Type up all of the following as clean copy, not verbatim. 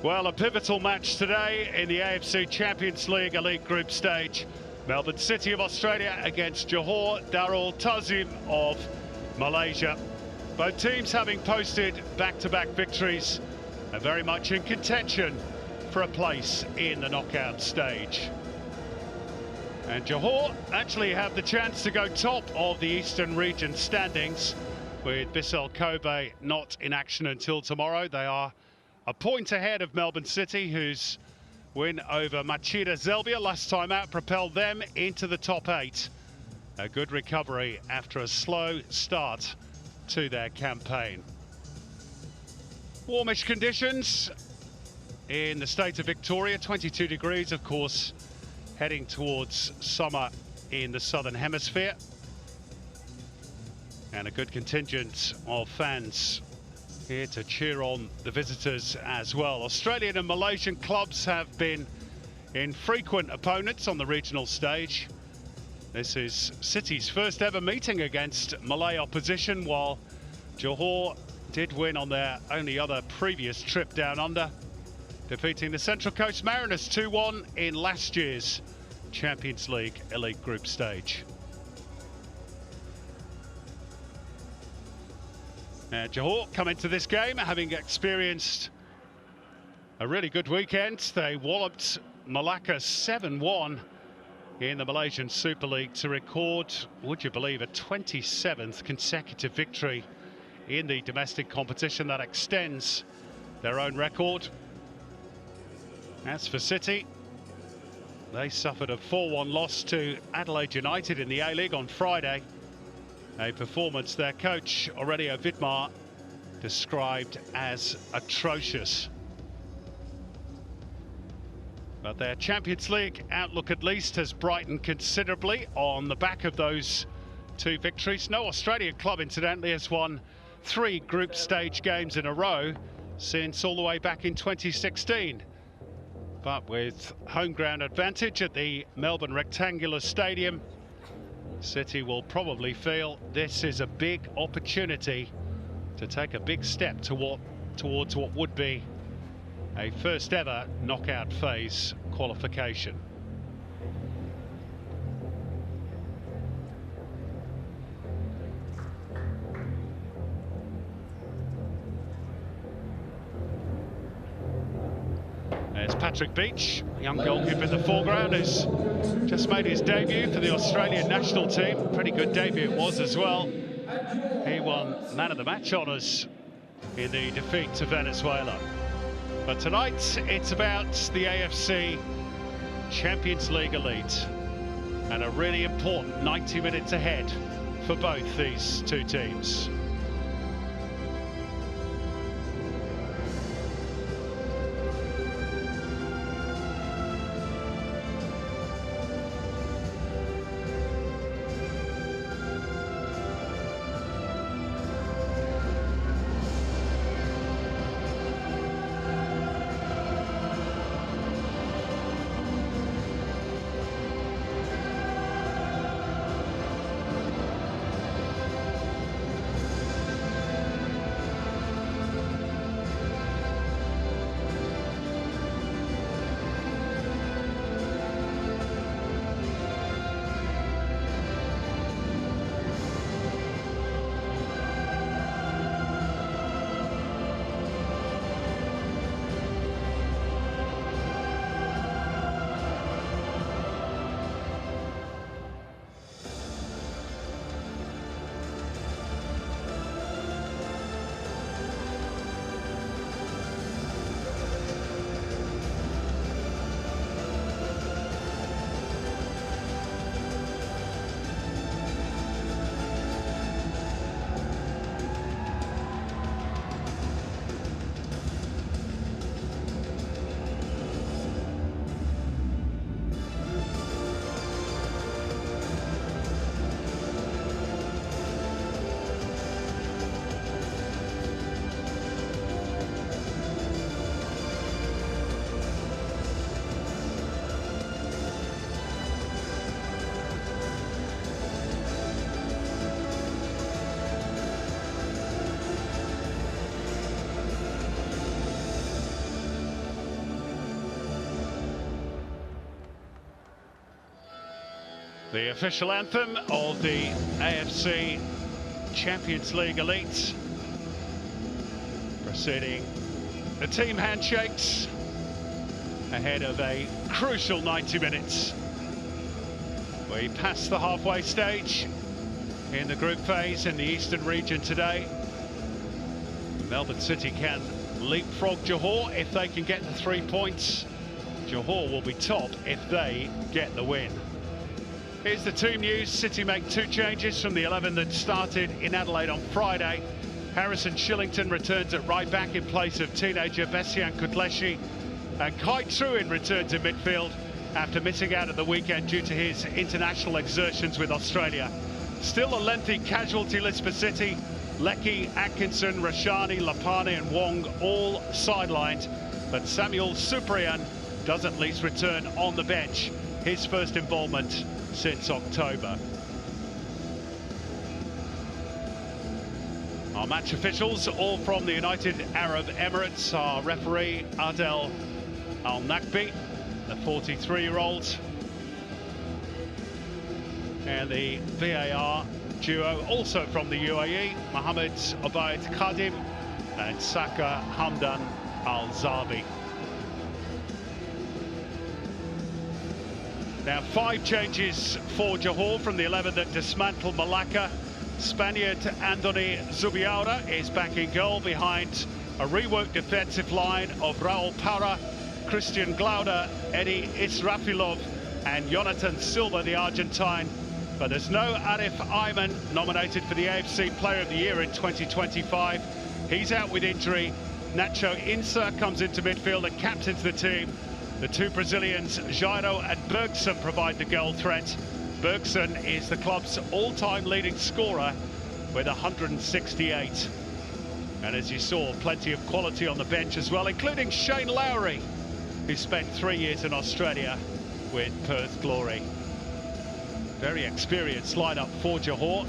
Well, a pivotal match today in the AFC Champions League Elite Group stage. Melbourne City of Australia against Johor Darul of Malaysia. Both teams having posted back-to-back victories and very much in contention for a place in the knockout stage. And Johor actually have the chance to go top of the Eastern region standings, with Bissell Kobe not in action until tomorrow. They are a point ahead of Melbourne City, whose win over matchday Zelbia last time out propelled them into the top 8. A good recovery after a slow start to their campaign. Warmish conditions in the state of Victoria, 22 degrees, of course, heading towards summer in the southern hemisphere. And a good contingent of fans here to cheer on the visitors as well. Australian and Malaysian clubs have been infrequent opponents on the regional stage. This is City's first ever meeting against Malay opposition, while Johor did win on their only other previous trip down under, defeating the Central Coast Mariners 2-1 in last year's Champions League Elite Group stage. Johor come into this game having experienced a really good weekend. They walloped Malacca 7-1 in the Malaysian Super League to record, would you believe, a 27th consecutive victory in the domestic competition. That extends their own record. As for City, they suffered a 4-1 loss to Adelaide United in the A-League on Friday. A performance their coach Aurelio Vidmar described as atrocious. But their Champions League outlook at least has brightened considerably on the back of those two victories. No Australian club, incidentally, has won 3 group stage games in a row since all the way back in 2016. But with home ground advantage at the Melbourne Rectangular Stadium, City will probably feel this is a big opportunity to take a big step towards what would be a first ever knockout phase qualification. There's Patrick Beach, young goalkeeper in the foreground, who's just made his debut for the Australian national team. Pretty good debut it was as well. He won man of the match honours in the defeat to Venezuela. But tonight it's about the AFC Champions League Elite, and a really important 90 minutes ahead for both these two teams. The official anthem of the AFC Champions League Elite, preceding the team handshakes ahead of a crucial 90 minutes. We pass the halfway stage in the group phase in the Eastern region today. Melbourne City can leapfrog Johor if they can get the 3 points. Johor will be top if they get the win. Here's the team news. City make 2 changes from the 11 that started in Adelaide on Friday. Harrison Shillington returns at right back in place of teenager Bessian Kutleshi, and Kai Truin returns in midfield after missing out at the weekend due to his international exertions with Australia. Still a lengthy casualty list for City. Leckie, Atkinson, Rashani, Lapane and Wong all sidelined, but Samuel Supriyan does at least return on the bench, his first involvement since October. Our match officials, all from the United Arab Emirates. Our referee, Adel Al-Nakbi, the 43-year-old. And the VAR duo, also from the UAE, Mohammed Obaid Khadim and Saka Hamdan Al-Zabi. Now 5 changes for Johor from the 11 that dismantled Malacca. Spaniard Andoni Zubiaura is back in goal behind a reworked defensive line of Raul Para, Christian Glauder, Eddie Israfilov and Jonathan Silva, the Argentine. But there's no Arif Ayman, nominated for the AFC Player of the Year in 2025. He's out with injury. Nacho Insa comes into midfield and captains the team. The 2 Brazilians, Jairo and Bergson, provide the goal threat. Bergson is the club's all-time leading scorer with 168. And as you saw, plenty of quality on the bench as well, including Shane Lowry, who spent 3 years in Australia with Perth Glory. Very experienced lineup for Johor.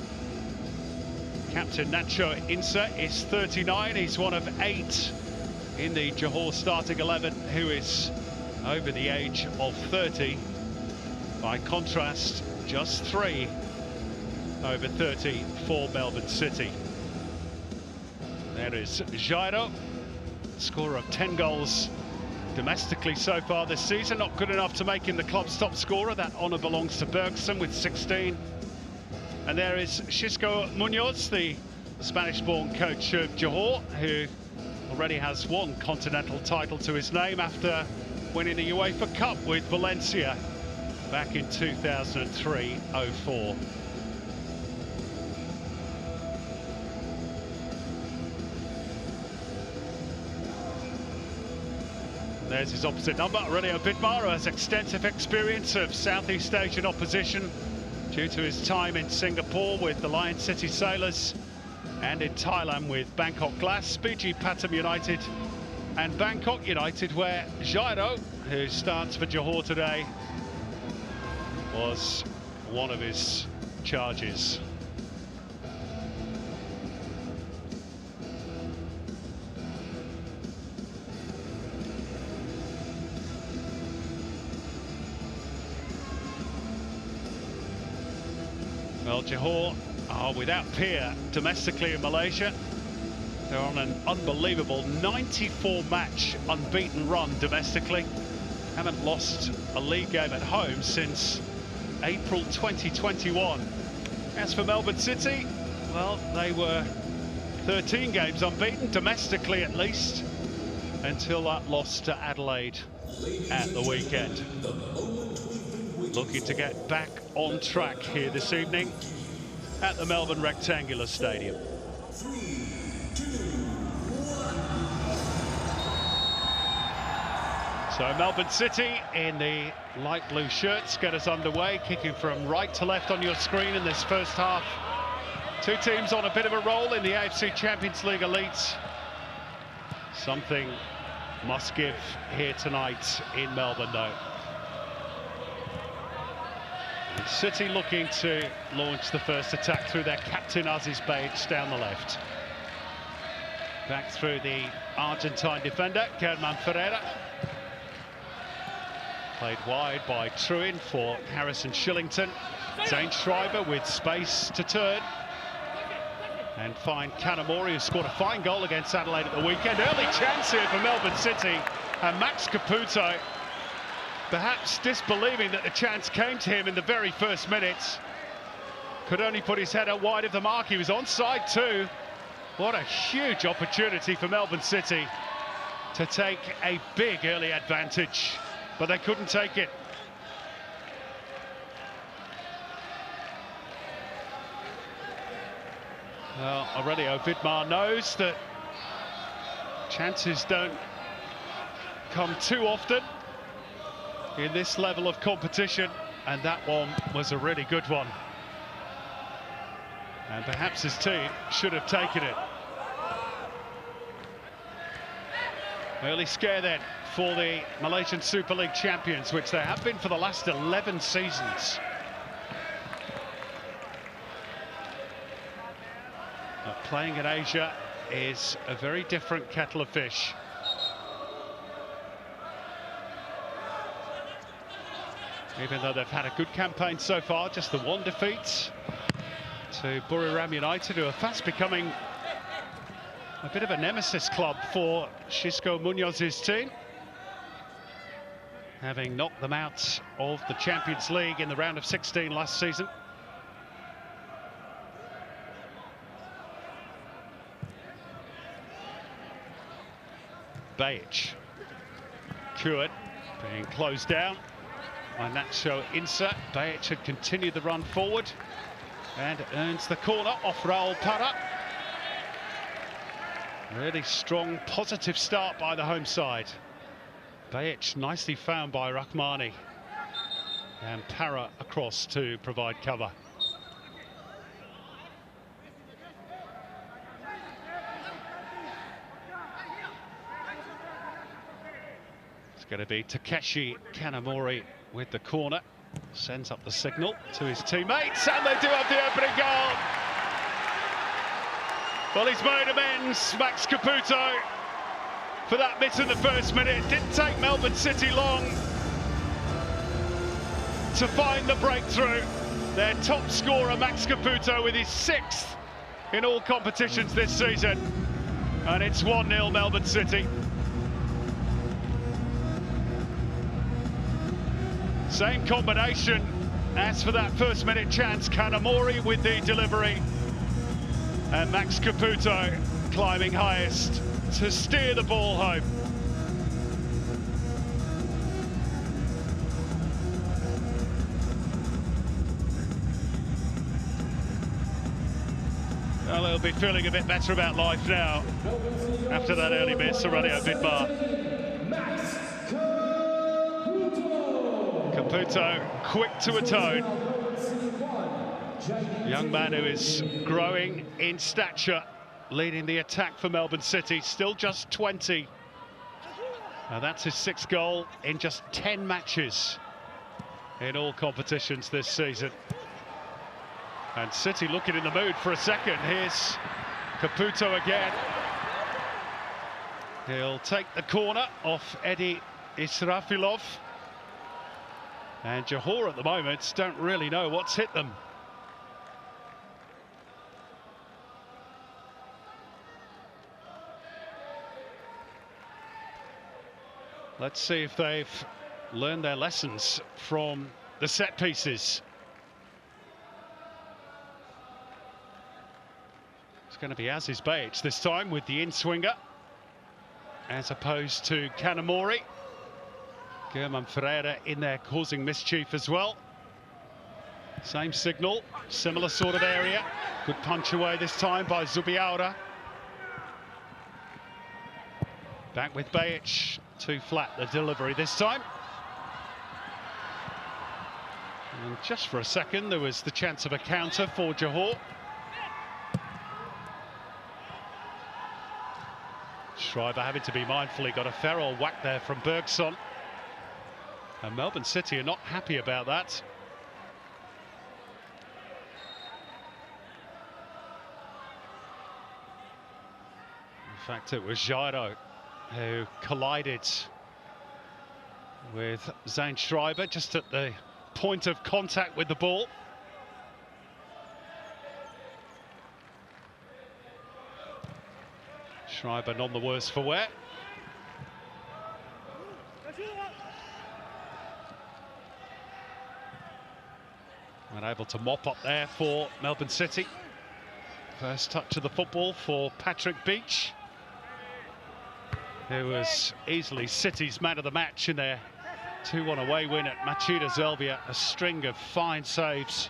Captain Nacho Insa is 39. He's one of 8 in the Johor starting 11 who is over the age of 30. By contrast, just 3 over 30 for Melbourne City. There is Jairo, scorer of 10 goals domestically so far this season. Not good enough to make him the club's top scorer. That honour belongs to Bergson with 16. And there is Xisco Munoz, the Spanish-born coach of Johor, who already has 1 continental title to his name after winning the UEFA Cup with Valencia back in 2003-04. There's his opposite number, Aurelio Vidmar, who has extensive experience of Southeast Asian opposition due to his time in Singapore with the Lion City Sailors and in Thailand with Bangkok Glass, Fiji Pathum United and Bangkok United, where Jairo, who starts for Johor today, was one of his charges. Well, Johor are without peer domestically in Malaysia. They're on an unbelievable 94-match unbeaten run domestically. Haven't lost a league game at home since April 2021. As for Melbourne City, well, they were 13 games unbeaten, domestically at least, until that loss to Adelaide at the weekend. Looking to get back on track here this evening at the Melbourne Rectangular Stadium. 3, 2, 1. So Melbourne City in the light blue shirts get us underway, kicking from right to left on your screen in this first half. 2 teams on a bit of a roll in the AFC Champions League Elite. Something must give here tonight in Melbourne, though. And City looking to launch the first attack through their captain Aziz Bates down the left. Back through the Argentine defender, Germán Ferreira. Played wide by Truin for Harrison Shillington. Zane Schreiber with space to turn and find Kanamori, who scored a fine goal against Adelaide at the weekend. Early chance here for Melbourne City, and Max Caputo perhaps disbelieving that the chance came to him in the very first minutes. Could only put his head out wide of the mark. He was onside too. What a huge opportunity for Melbourne City to take a big early advantage, but they couldn't take it. Well, Aurelio Vidmar knows that chances don't come too often in this level of competition, and that one was a really good one. And perhaps his team should have taken it. Early scare then for the Malaysian Super League champions, which they have been for the last 11 seasons. But playing in Asia is a very different kettle of fish. Even though they've had a good campaign so far, just the one defeat to Buriram United, who are fast becoming a bit of a nemesis club for Xisco Munoz's team, having knocked them out of the Champions League in the round of 16 last season. Bajic, Kuat being closed down by Nacho Insa. Bajic had continued the run forward and earns the corner off Raul Parra. Really strong, positive start by the home side. Bajic nicely found by Rahmani, and Parra across to provide cover. It's going to be Takeshi Kanamori with the corner. Sends up the signal to his teammates, and they do have the opening goal. Well, he's made amends, Max Caputo, for that miss in the first minute. It didn't take Melbourne City long to find the breakthrough. Their top scorer, Max Caputo, with his 6th in all competitions this season. And it's 1-0 Melbourne City. Same combination as for that first minute chance. Kanamori with the delivery, and Max Caputo climbing highest to steer the ball home. Well, he'll be feeling a bit better about life now after that early miss. Aurelio Vidmar. Caputo quick to atone. Young man who is growing in stature, leading the attack for Melbourne City, still just 20. Now that's his 6th goal in just 10 matches in all competitions this season. And City looking in the mood for a second. Here's Caputo again. He'll take the corner off Eddie Israfilov. And Johor at the moment don't really know what's hit them. Let's see if they've learned their lessons from the set pieces. It's going to be Aziz Bajic this time with the in-swinger, as opposed to Kanamori. German Ferreira in there causing mischief as well. Same signal, similar sort of area. Good punch away this time by Zubiaura. Back with Bajic, too flat the delivery this time. And just for a second there was the chance of a counter for Johor. Schreiber having to be mindful, he got a feral whack there from Bergson. And Melbourne City are not happy about that. In fact, it was Jairo who collided with Zane Schreiber just at the point of contact with the ball. Schreiber none the worse for wear. Unable to mop up there for Melbourne City. First touch of the football for Patrick Beach, who was easily City's man of the match in their 2-1 away win at Machida Zelvia. A string of fine saves,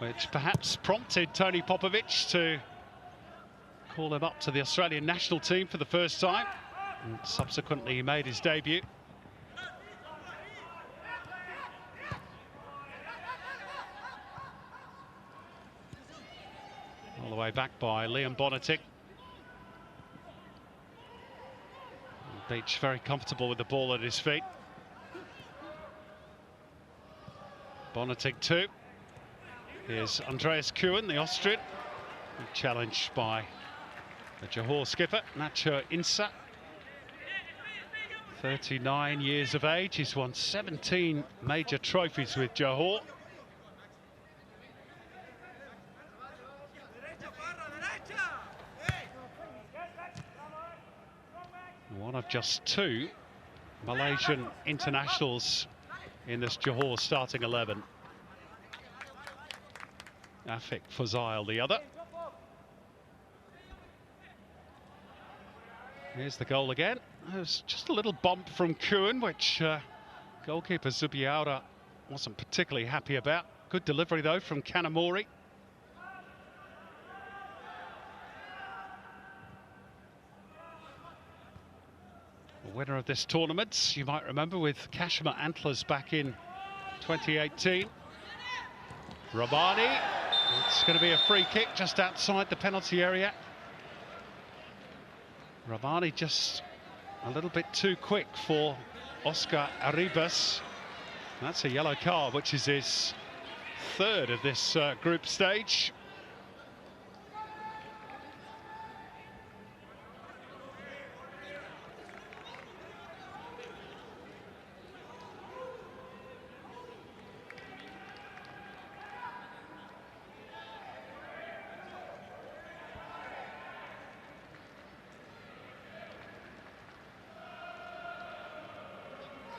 which perhaps prompted Tony Popovic to call him up to the Australian national team for the first time. And subsequently, he made his debut. All the way back by Liam Bonatic. Beach very comfortable with the ball at his feet. Bonatic too. Here's Andreas Kuhn, the Austrian, challenged by the Johor skipper, Nacho Insa. 39 years of age, he's won 17 major trophies with Johor. One of just 2 Malaysian internationals in this Johor starting 11. Afiq Fuzail the other. Here's the goal again. There's just a little bump from Kuhn, which goalkeeper Zubiaura wasn't particularly happy about. Good delivery though from Kanamori. The winner of this tournament, you might remember, with Kashmir Antlers back in 2018. Romani. It's going to be a free kick just outside the penalty area. Romani just a little bit too quick for Oscar Arribas. That's a yellow card, which is his 3rd of this group stage.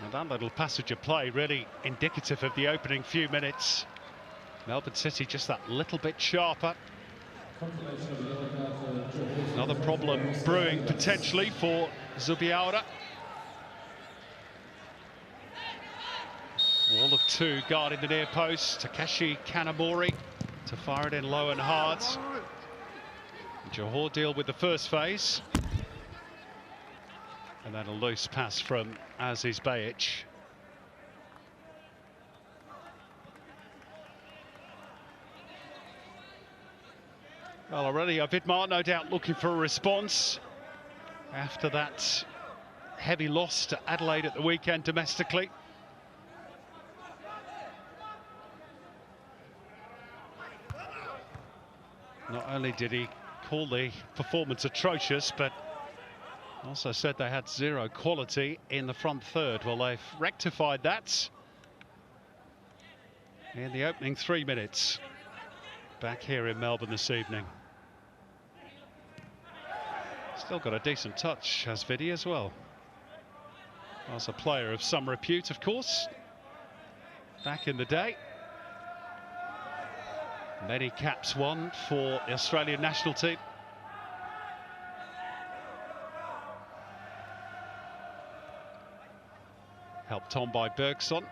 And that little passage of play really indicative of the opening few minutes. Melbourne City just that little bit sharper. Another problem brewing potentially for Zubiaura. Wall of 2 guarding the near post. Takeshi Kanamori to fire it in low and hard. Johor deal with the first phase. And then a loose pass from Aziz Bayic. Well, already Vidmar no doubt looking for a response after that heavy loss to Adelaide at the weekend domestically. Not only did he call the performance atrocious, but also said they had 0 quality in the front third. Well, they've rectified that in the opening 3 minutes back here in Melbourne this evening. Still got a decent touch, has Vidi as well. Was a player of some repute, of course, back in the day. Many caps won for the Australian national team. Helped on by Bergson.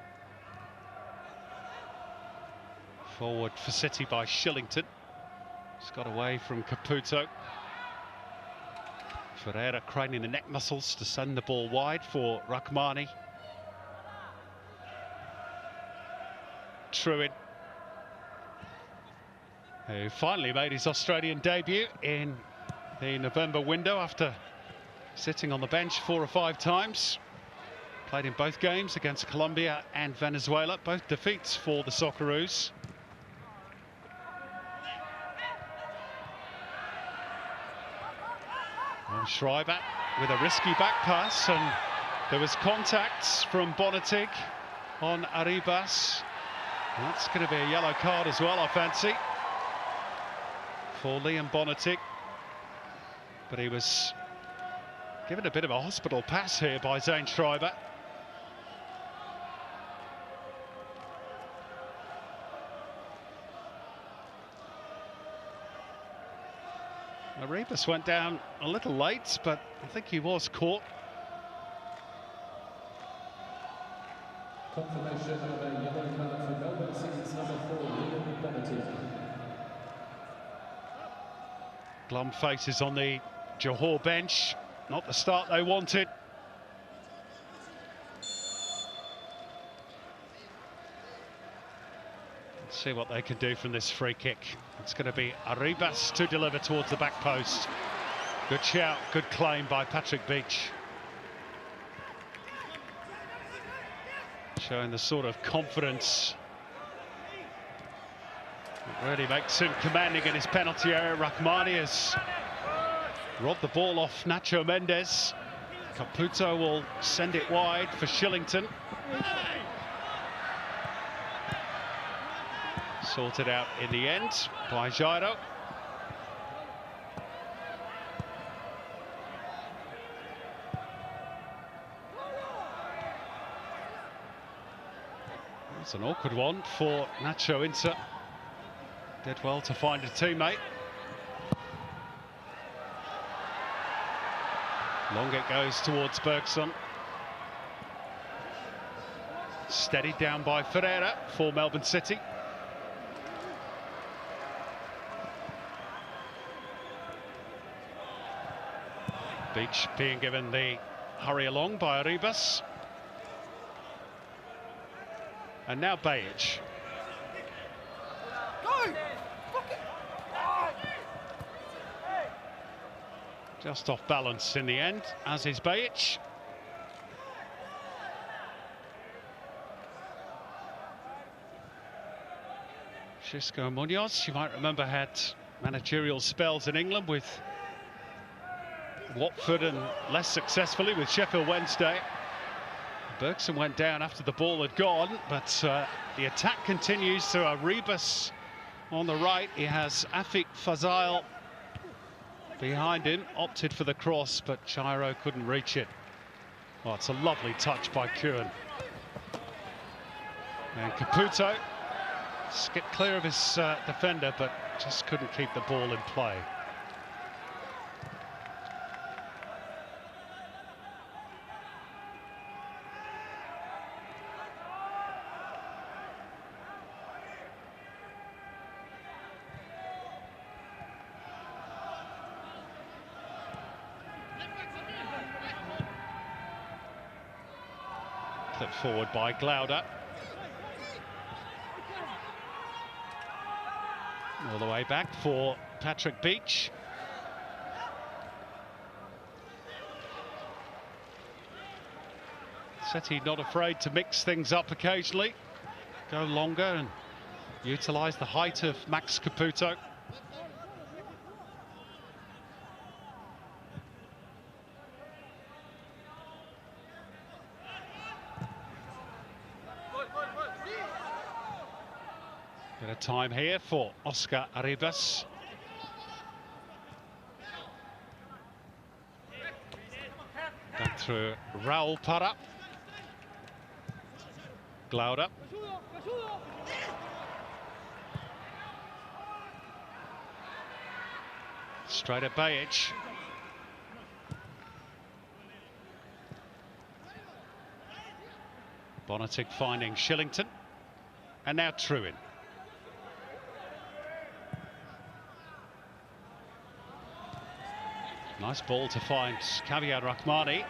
Forward for City by Shillington. Just got away from Caputo. Ferreira craning the neck muscles to send the ball wide for Rahmani. Truin, who finally made his Australian debut in the November window after sitting on the bench 4 or 5 times. Played in both games against Colombia and Venezuela, both defeats for the Socceroos. And Schreiber with a risky back pass, and there was contacts from Bonatic on Arribas. That's going to be a yellow card as well, I fancy, for Liam Bonatic. But he was given a bit of a hospital pass here by Zane Schreiber. Arribas went down a little late, but I think he was caught. Confirmation of a yellow card for Melbourne City's number 4, Liam Doherty. Glum faces on the Johor bench. Not the start they wanted. Let's see what they can do from this free kick. It's going to be Arribas to deliver towards the back post. Good shout, good claim by Patrick Beach. Showing the sort of confidence that really makes him commanding in his penalty area. Rahmani has robbed the ball off Nacho Mendes. Caputo will send it wide for Shillington. Sorted out in the end by Jairo. It's an awkward one for Nacho Inter. Did well to find a teammate. Long it goes towards Bergson. Steadied down by Ferreira for Melbourne City. Beach being given the hurry along by Arribas. And now Bajic. Just off balance in the end, as is Bajic. Xisco Munoz, you might remember, had managerial spells in England with Watford and less successfully with Sheffield Wednesday. Bergson went down after the ball had gone, but the attack continues to Arribas on the right. He has Afik Fazail behind him, opted for the cross, but Jairo couldn't reach it. Oh, it's a lovely touch by Kuhn. And Caputo skipped clear of his defender, but just couldn't keep the ball in play. Clipped forward by Glauder. All the way back for Patrick Beach. Seti not afraid to mix things up occasionally, go longer and utilise the height of Max Caputo. Bit of time here for Oscar Arribas. Back through Raul Parra. Glauder. Straight at Bajic. Bonatic finding Shillington. And now Truin. Nice ball to find Kaviar Rahmani.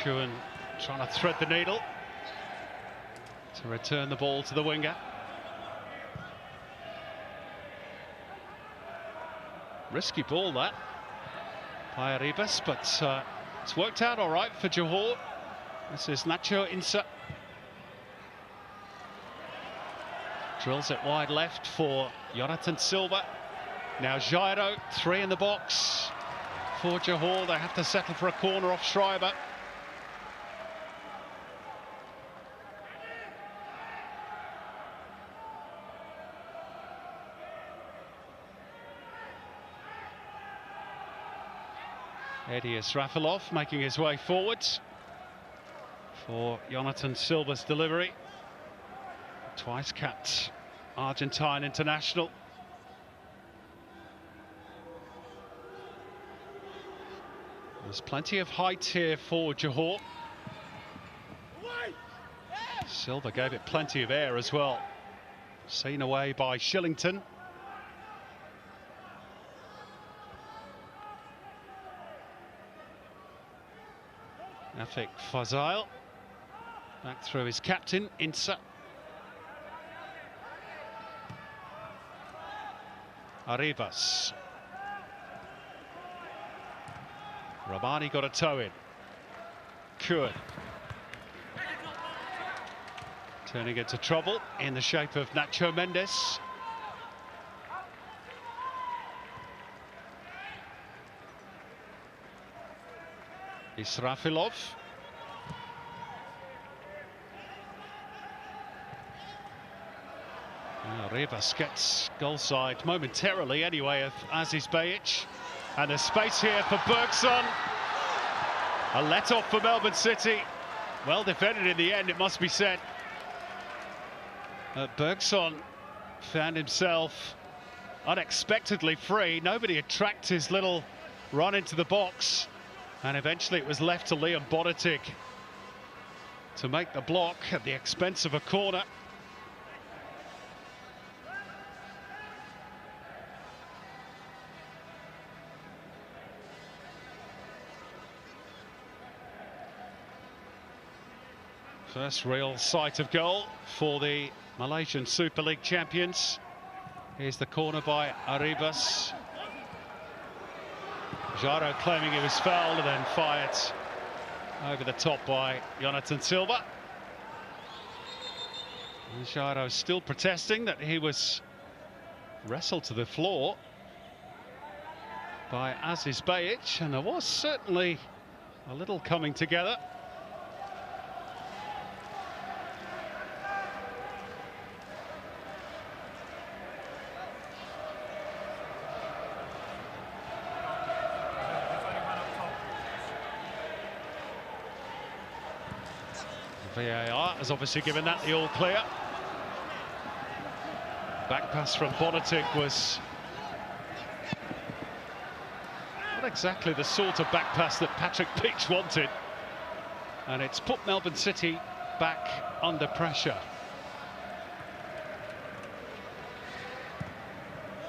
Kuhn trying to thread the needle to return the ball to the winger. Risky ball that by Arribas, but it's worked out all right for Johor. This is Nacho Inter. Drills it wide left for Jonathan Silva. Now Jairo, 3 in the box for Johor. They have to settle for a corner off Schreiber. Eddie Israfilov making his way forwards for Jonathan Silva's delivery. Twice capped Argentine international. There's plenty of height here for Johor. Silva gave it plenty of air as well. Seen away by Shillington. Afik Fazail back through his captain, Insa. Arribas. Rabani got a toe in. Kuhn. Turning into trouble in the shape of Nacho Mendes. Israfilov. Rivas gets goal side momentarily anyway of Aziz Bayic. And there's space here for Bergson. A let-off for Melbourne City. Well defended in the end, it must be said. Bergson found himself unexpectedly free. Nobody had tracked his little run into the box. And eventually it was left to Liam Bonatic to make the block at the expense of a corner. First real sight of goal for the Malaysian Super League champions. Here's the corner by Arribas. Jaro claiming he was fouled and then fired over the top by Jonathan Silva. Jaro still protesting that he was wrestled to the floor by Aziz Bayic, and there was certainly a little coming together. VAR has obviously given that the all clear. Back pass from Bonatic was not exactly the sort of back pass that Patrick Peach wanted. And it's put Melbourne City back under pressure.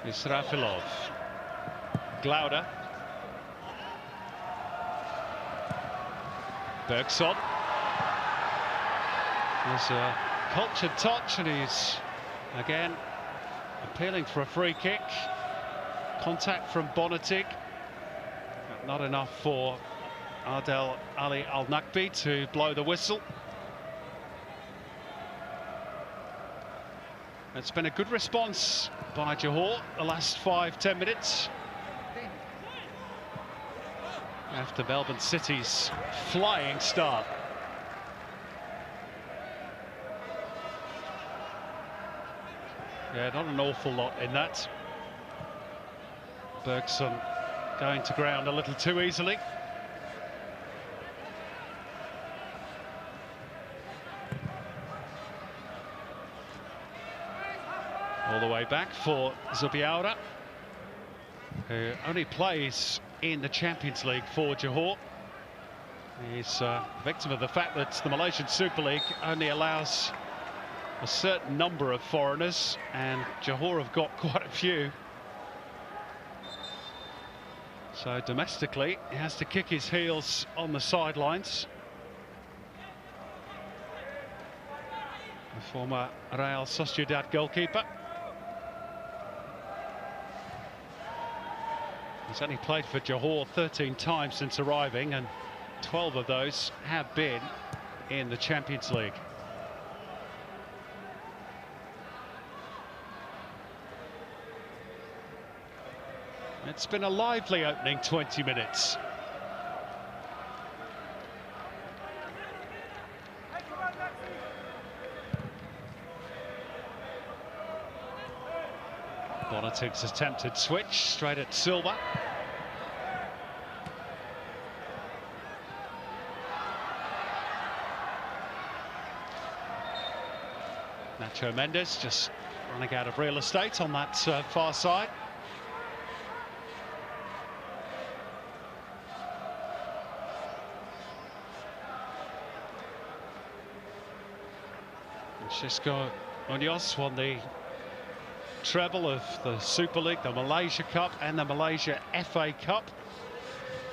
Israfilov. Glauder. Bergson. There's a cultured touch, and he's again appealing for a free kick. Contact from Bonatic, but not enough for Adel Ali Al-Nakbi to blow the whistle. It's been a good response by Johor the last 5-10 minutes. After Melbourne City's flying start. Yeah, not an awful lot in that. Bergson going to ground a little too easily. All the way back for Zubiaura, who only plays in the Champions League for Johor. He's a victim of the fact that the Malaysian Super League only allows a certain number of foreigners, and Johor have got quite a few. So domestically, he has to kick his heels on the sidelines. The former Real Sociedad goalkeeper. He's only played for Johor 13 times since arriving, and 12 of those have been in the Champions League. It's been a lively opening 20 minutes. Bonatic's attempted switch straight at Silva. Nacho Mendes just running out of real estate on that far side. Francisco Munoz won the treble of the Super League, the Malaysia Cup and the Malaysia FA Cup.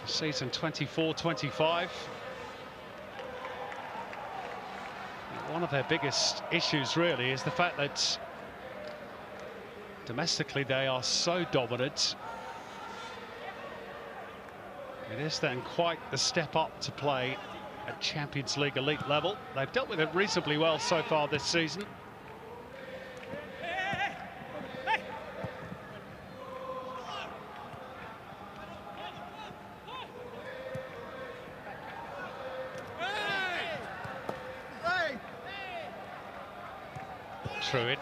Season 24-25. One of their biggest issues really is the fact that domestically they are so dominant. It is then quite the step up to play at Champions League Elite level. They've dealt with it reasonably well so far this season. Through it.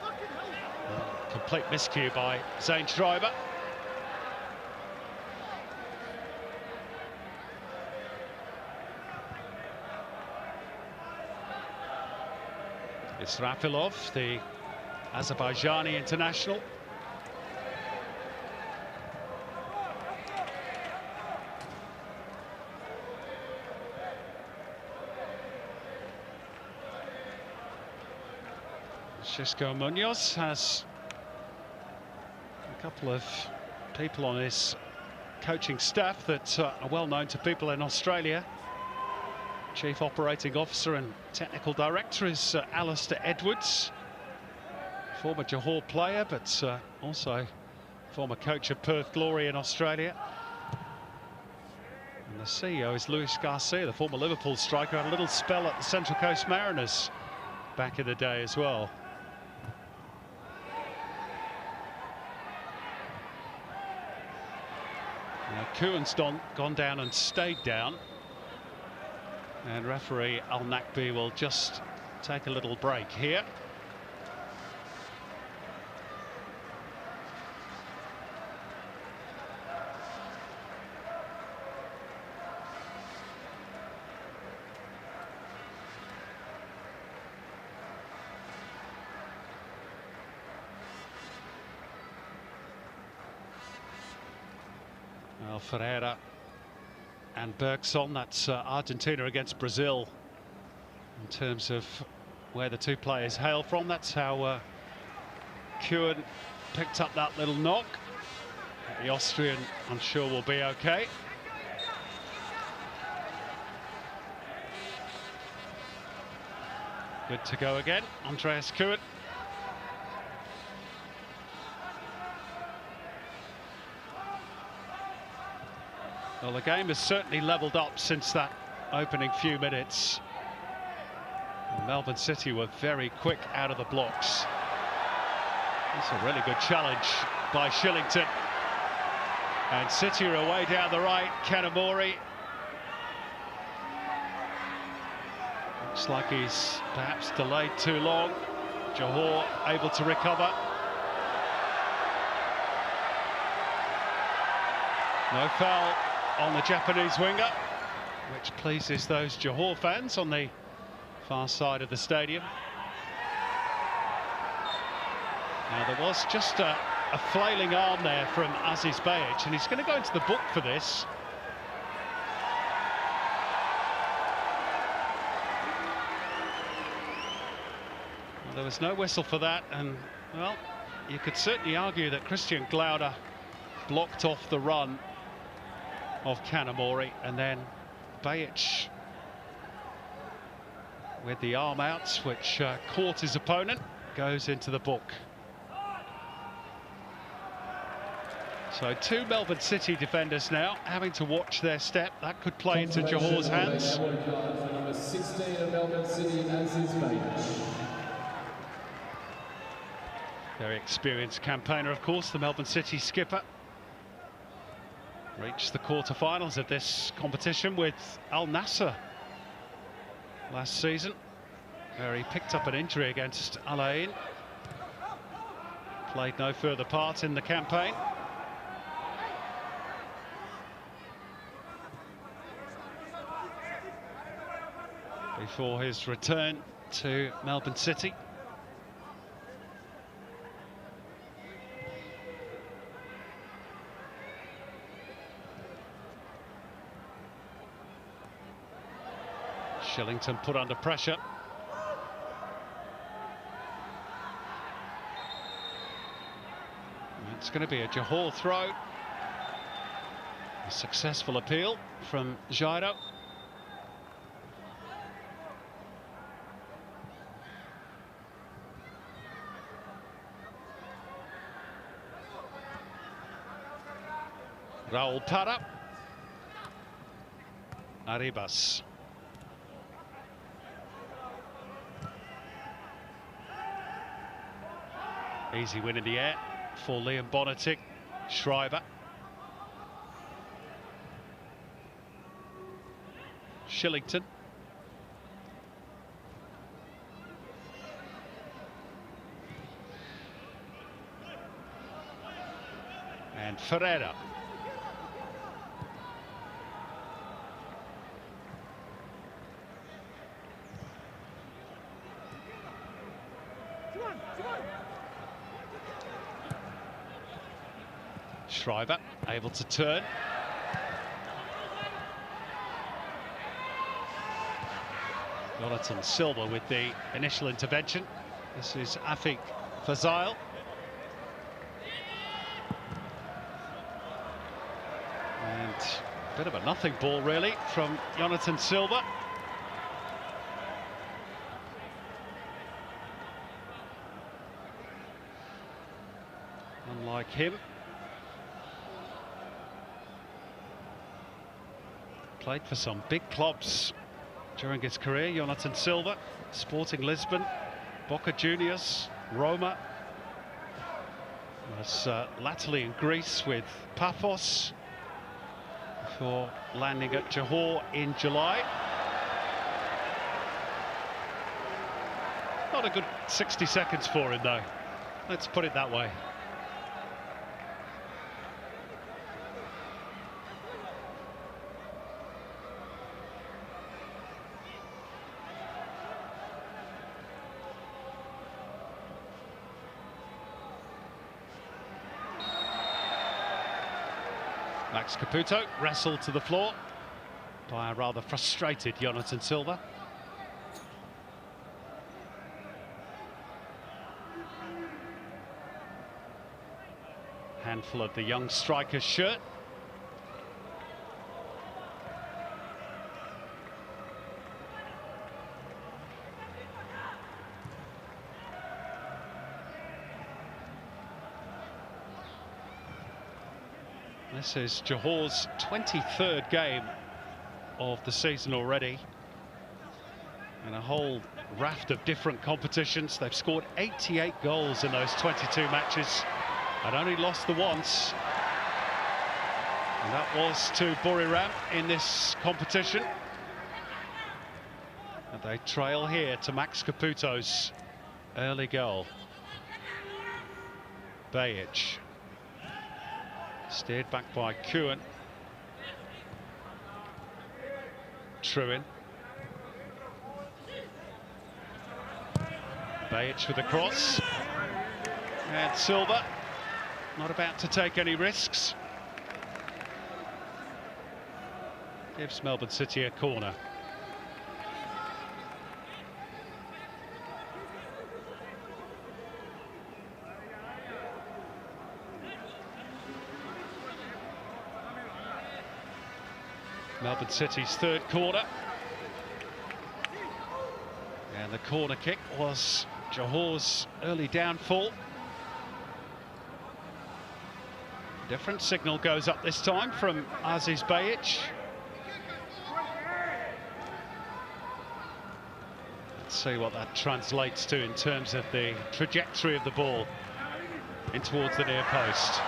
Complete miscue by Zane Schreiber. It's Rafilov, the Azerbaijani international. Francisco Munoz has a couple of people on his coaching staff that are well known to people in Australia. Chief Operating Officer and Technical Director is Alistair Edwards, former Johor player, but also former coach of Perth Glory in Australia. And the CEO is Luis Garcia, the former Liverpool striker, had a little spell at the Central Coast Mariners back in the day as well. Now Kuhn's gone down and stayed down. And referee Al Nakbi will just take a little break here. Well, Ferreira and Bergson, that's Argentina against Brazil in terms of where the two players hail from. That's how Kuhn picked up that little knock. The Austrian, I'm sure, will be okay. Good to go again, Andreas Kuhn. Well, the game has certainly levelled up since that opening few minutes. And Melbourne City were very quick out of the blocks. That's a really good challenge by Shillington. And City are away down the right, Kanamori. Looks like he's perhaps delayed too long. Johor able to recover. No foul on the Japanese winger, which pleases those Johor fans on the far side of the stadium. Now there was just a flailing arm there from Aziz Bayic, and he's going to go into the book for this. Well, there was no whistle for that, and well, you could certainly argue that Christian Glauder blocked off the run of Kanamori, and then Bayic with the arm out, which caught his opponent, goes into the book. So two Melbourne City defenders now having to watch their step. That could play into Johor's hands. Number 16 of Melbourne City, Aziz Bayic. Very experienced campaigner, of course, the Melbourne City skipper. Reached the quarterfinals of this competition with Al Nassr last season, where he picked up an injury against Al Ain. Played no further part in the campaign. Before his return to Melbourne City. Shillington put under pressure. It's going to be a Johor throw. A successful appeal from Jairo. Raul Para. Arribas. Easy win in the air for Liam Bonneting. Schreiber. Shillington. And Ferreira. Schreiber able to turn. Jonathan Silva with the initial intervention. This is Afik Fazail. And a bit of a nothing ball really from Jonathan Silva. Unlike him. Played for some big clubs during his career, Jonathan Silva, Sporting Lisbon, Boca Juniors, Roma. Was latterly in Greece with Paphos before landing at Johor in July. Not a good 60 seconds for him though, let's put it that way. Max Caputo wrestled to the floor by a rather frustrated Jonathan Silva. Handful of the young striker's shirt. This is Johor's 23rd game of the season already. In a whole raft of different competitions. They've scored 88 goals in those 22 matches and only lost the once. And that was to Buriram in this competition. And they trail here to Max Caputo's early goal. Bajic. Steered back by Kuhn. Truin. Bajic with a cross. And Silva not about to take any risks. Gives Melbourne City a corner. Melbourne City's third corner. And the corner kick was Johor's early downfall. Different signal goes up this time from Aziz Bajic. Let's see what that translates to in terms of the trajectory of the ball in towards the near post.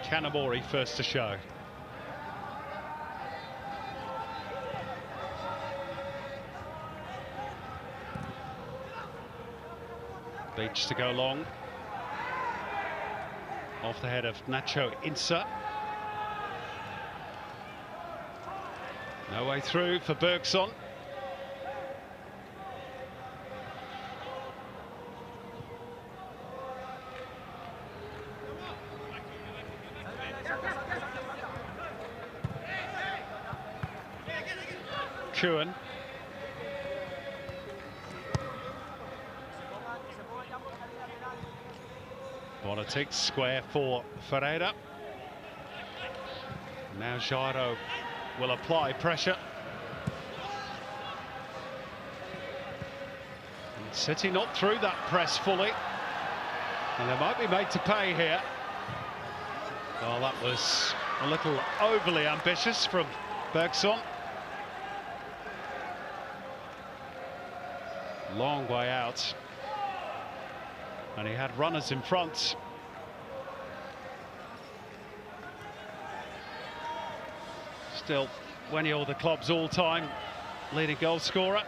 Kanamori first to show. Beach to go long. Off the head of Nacho Insa. No way through for Bergson. Kuhn. Bonatic square for Ferreira. Now Jairo will apply pressure. And City not through that press fully. And they might be made to pay here. Well, that was a little overly ambitious from Bergson. Long way out. And he had runners in front. Still, when you're the club's all-time leading goal scorer,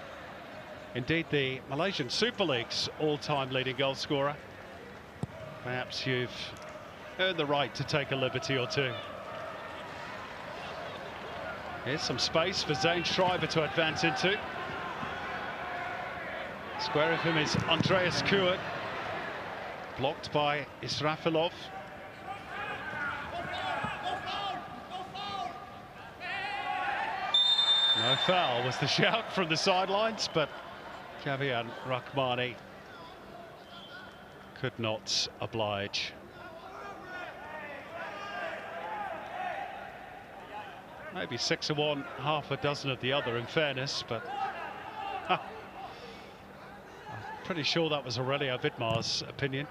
indeed the Malaysian Super League's all-time leading goal scorer, perhaps you've earned the right to take a liberty or two. Here's some space for Zane Schreiber to advance into. Square of him is Andreas Kuhn. Blocked by Israfilov. No foul was the shout from the sidelines, but Javian Rahmani could not oblige. Maybe 6 of one, half a dozen of the other, in fairness, but I'm pretty sure that was Aurelio Vidmar's opinion.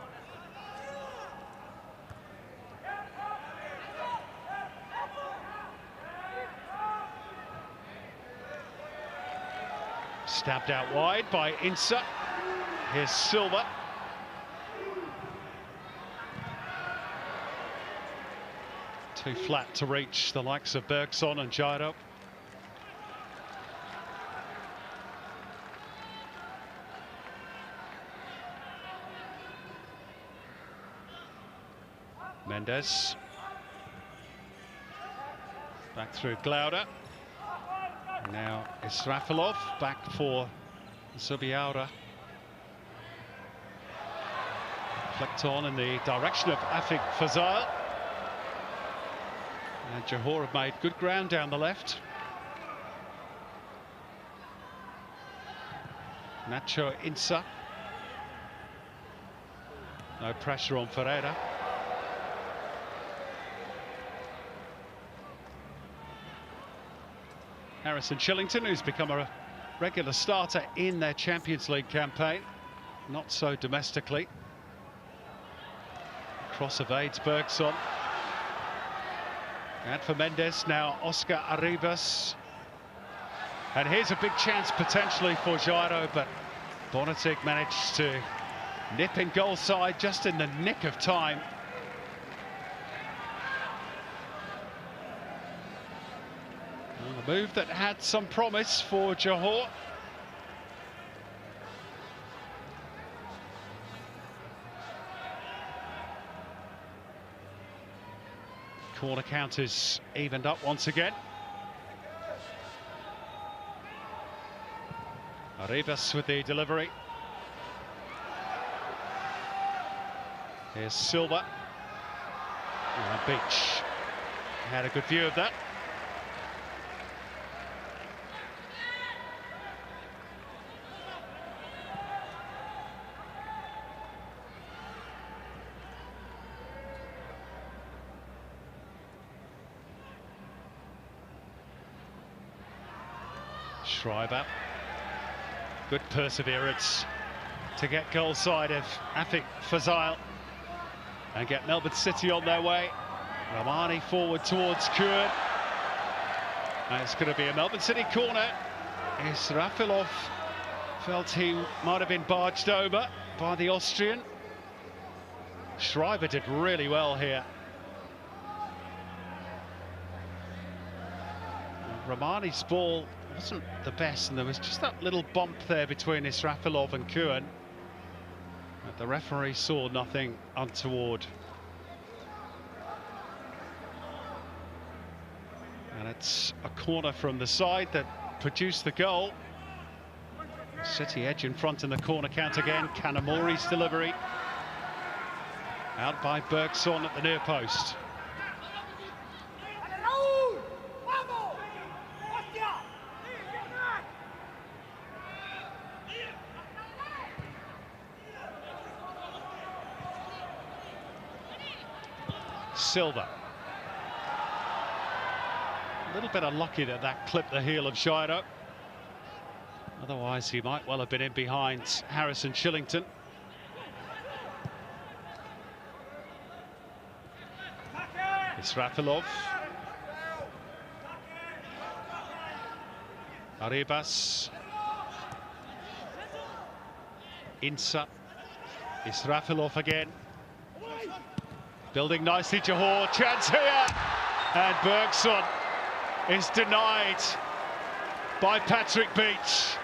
Stabbed out wide by Insa. Here's Silva. Too flat to reach the likes of Bergson and Jairo. Mendes. Back through Glauder. Now Israfilov back for Zubiaura. Flicked on in the direction of Afik Fazal. And Johor have made good ground down the left. Nacho Insa. No pressure on Ferreira. Harrison Shillington, who's become a regular starter in their Champions League campaign, not so domestically. Cross evades Bergson. And for Mendes, now Oscar Arribas. And here's a big chance potentially for Jairo, but Bonatic managed to nip in goal side just in the nick of time. A move that had some promise for Johor. Corner count is evened up once again. Arribas with the delivery. Here's Silva. Beach had a good view of that. Schreiber. Good perseverance to get goal side of Afik Fazal and get Melbourne City on their way. Rahmani forward towards Kuhn. And it's going to be a Melbourne City corner. Israfilov felt he might have been barged over by the Austrian. Schreiber did really well here. Rahmani's ball wasn't the best, and there was just that little bump there between Israfilov and Kuhn. But the referee saw nothing untoward. And it's a corner from the side that produced the goal. City edge in front in the corner count again. Kanamori's delivery. Out by Bergson at the near post. Silva. A little bit unlucky that that clipped the heel of Shiro. Otherwise, he might well have been in behind Harrison Shillington. Israfilov. Arribas. Insa. Israfilov again. Building nicely, Johor. Chance here. And Bergson is denied by Patrick Beach.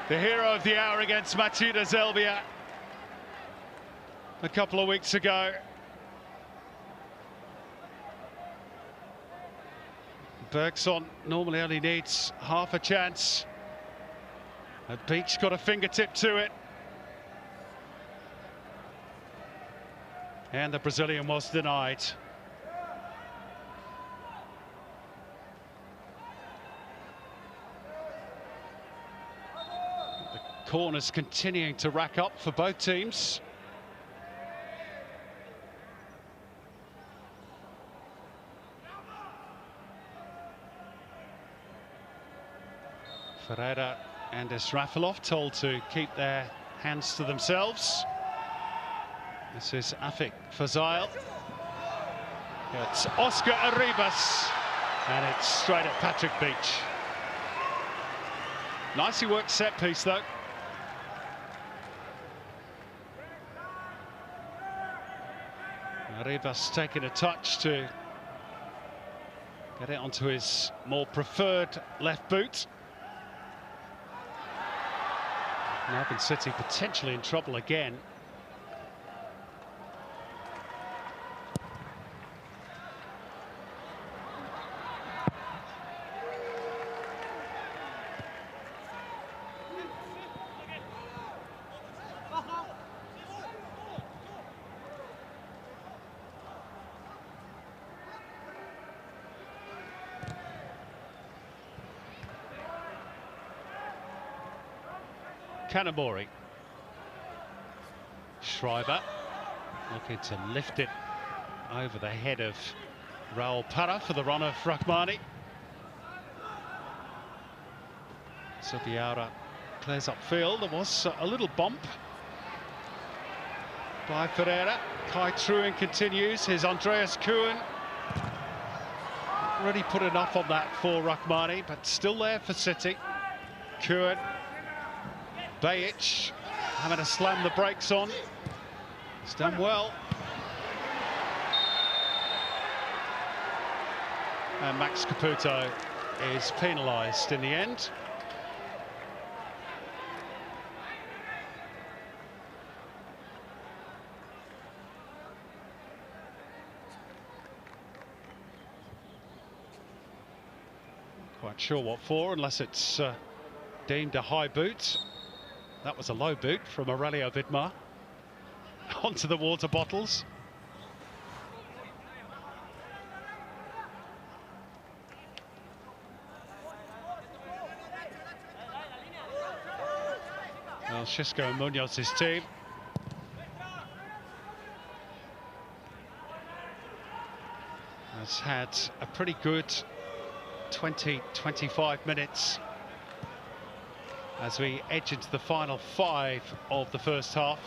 The hero of the hour against Matilda Zelbia a couple of weeks ago. Bergson normally only needs half a chance. And Beach got a fingertip to it. And the Brazilian was denied. The corners continuing to rack up for both teams. Ferreira and Israfilov told to keep their hands to themselves. This is Afik Fazail. It's Oscar Arribas. And it's straight at Patrick Beach. Nicely worked set piece, though. Arribas taking a touch to get it onto his more preferred left boot. Melbourne City potentially in trouble again. Kanamori. Schreiber looking to lift it over the head of Raul Parra for the run of Rahmani. Subiara clears upfield. There was a little bump by Ferreira. Kai Truin continues his Andreas Kuhn. Not really put enough on that for Rahmani, but still there for City. Kuhn. Bajic having to slam the brakes on. He's done well. And Max Caputo is penalised in the end. Quite sure what for, unless it's deemed a high boot. That was a low boot from Aurelio Vidmar. Onto the water bottles. Well, Xisco Munoz's team. Has had a pretty good 20-25 minutes as we edge into the final 5 of the first half.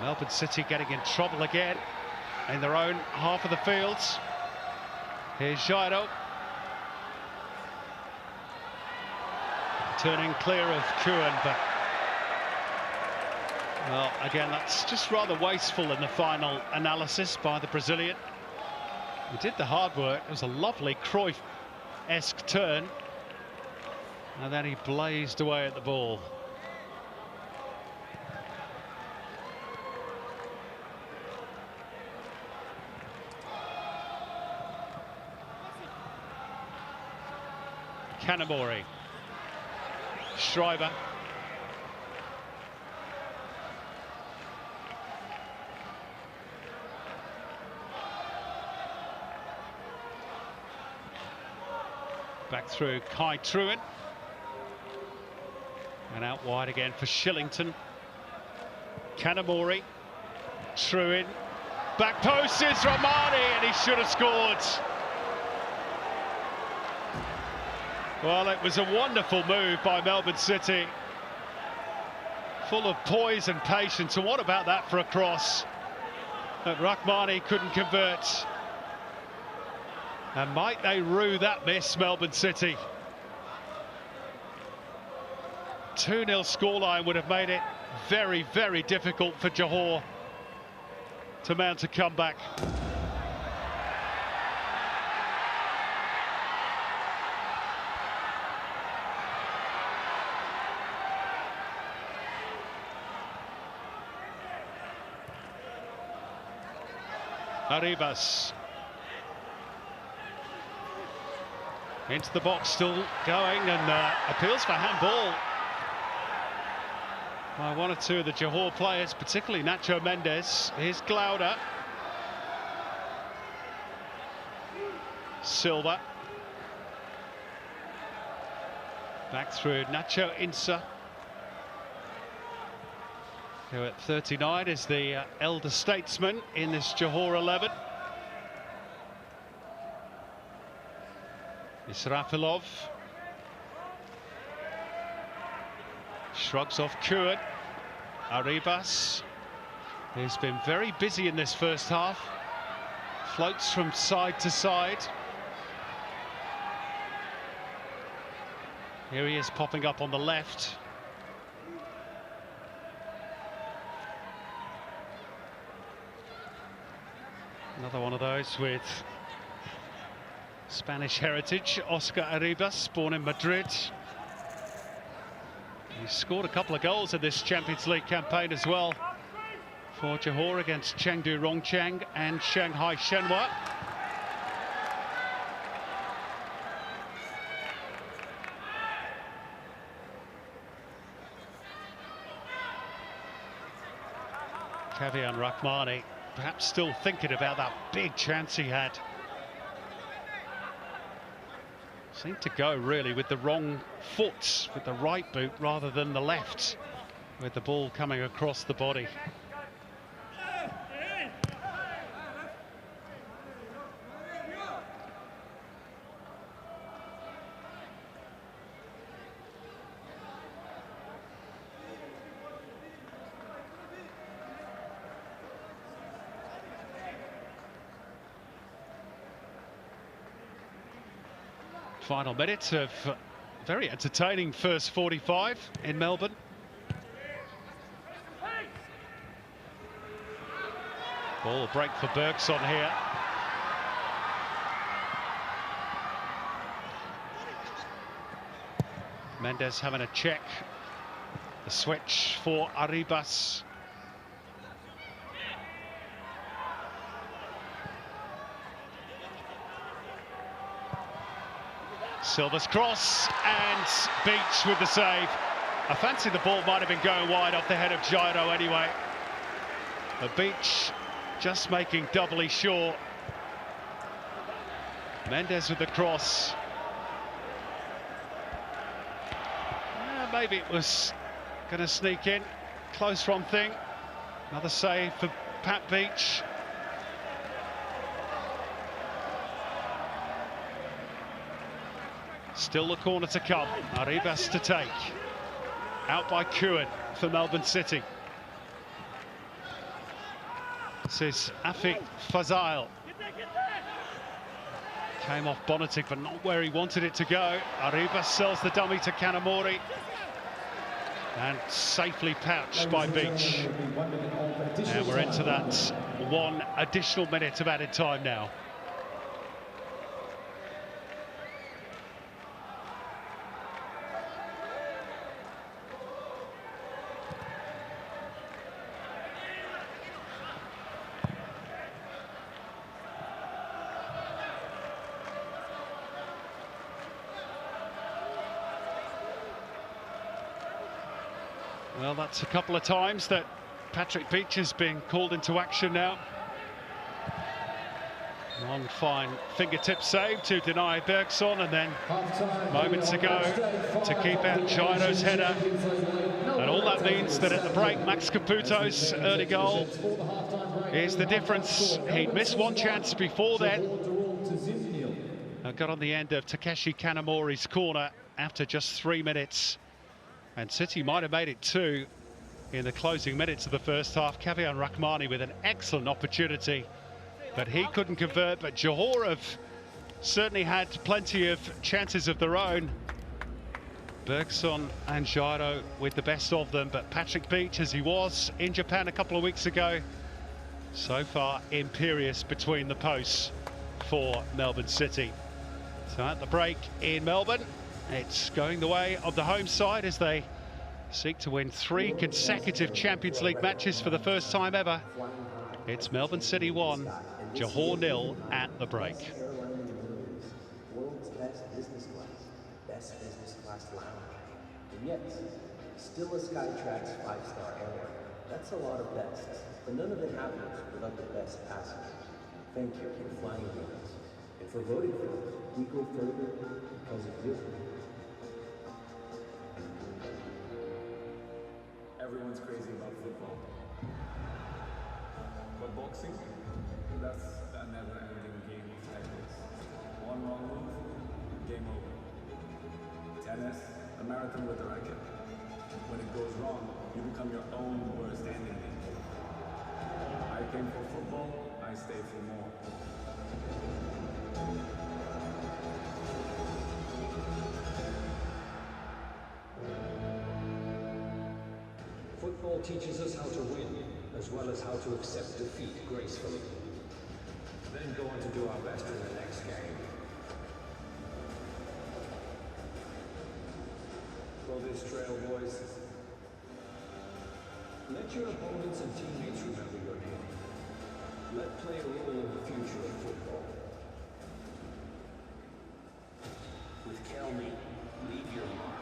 Melbourne City getting in trouble again in their own half of the fields. Here's Jairo. Turning clear of Kuhn, but well, again, that's just rather wasteful in the final analysis by the Brazilian. He did the hard work. It was a lovely Cruyff-esque turn. And then he blazed away at the ball. Kanamori. Schreiber. Back through Kai Truin. And out wide again for Shillington. Kanamori. Truin. Back post is Rahmani, and he should have scored. Well, it was a wonderful move by Melbourne City. Full of poise and patience, and what about that for a cross that Rahmani couldn't convert? And might they rue that miss, Melbourne City? 2-0 scoreline would have made it very, very difficult for Johor to mount a comeback. Arribas into the box, still going, and appeals for handball by one or two of the Johor players, particularly Nacho Mendes. Here's Glauder. Silva. Back through Nacho Insa, who at 39 is the elder statesman in this Johor 11. Israfilov shrugs off Kuhn. Arribas, who's been very busy in this first half, floats from side to side. Here he is popping up on the left. Another one of those with Spanish heritage, Oscar Arribas, born in Madrid. He scored a couple of goals in this Champions League campaign as well for Johor against Chengdu Rongchang and Shanghai Shenhua. Kavian Rahmani perhaps still thinking about that big chance he had. Seemed to go really with the wrong foot, with the right boot rather than the left, with the ball coming across the body. Final minute of very entertaining first 45 in Melbourne. Ball break for Bergson here. Mendes having a check. The switch for Arribas. Silva's cross, and Beach with the save. I fancy the ball might have been going wide off the head of Jairo anyway. But Beach just making doubly sure. Mendes with the cross. Maybe it was going to sneak in. Close one thing. Another save for Pat Beach. Still the corner to come. Arribas to take. Out by Kuhn for Melbourne City. This is Afiq Fazail. Came off Bonatic, but not where he wanted it to go. Arribas sells the dummy to Kanamori. And safely pouched by Beach. And we're into that one additional minute of added time now. Well, that's a couple of times that Patrick Beach has been called into action now. One fine fingertip save to deny Bergson, and then moments ago to keep out Jairo's header. And all that that means that at the break, Max Caputo's early goal is the difference. He'd missed one chance before then. Got on the end of Takeshi Kanamori's corner after just 3 minutes. And City might have made it 2 in the closing minutes of the first half. Kavian Rahmani with an excellent opportunity, but he couldn't convert. But Johor have certainly had plenty of chances of their own. Bergson and Jairo with the best of them, but Patrick Beach, as he was in Japan a couple of weeks ago, so far imperious between the posts for Melbourne City. So at the break in Melbourne, it's going the way of the home side as they seek to win 3 consecutive Champions League matches for the first time ever. It's Melbourne City 1, Johor 0 at the break. World's best business class lounge. And yet, still a Skytrax 5-star airline. That's a lot of bests, but none of it happens without the best passengers. Thank you for flying with us. And for voting for us, we go further because of you. Everyone's crazy about football. But boxing, that's a never-ending game of tactics. One wrong move, game over. Tennis, a marathon with a racket. When it goes wrong, you become your own worst enemy. I came for football, I stay for more. Football teaches us how to win, as well as how to accept defeat gracefully. Then go on to do our best in the next game. Go this trail, boys. Let your opponents and teammates remember your name. Let play a role in the future of football. With Kelmy, leave your mark.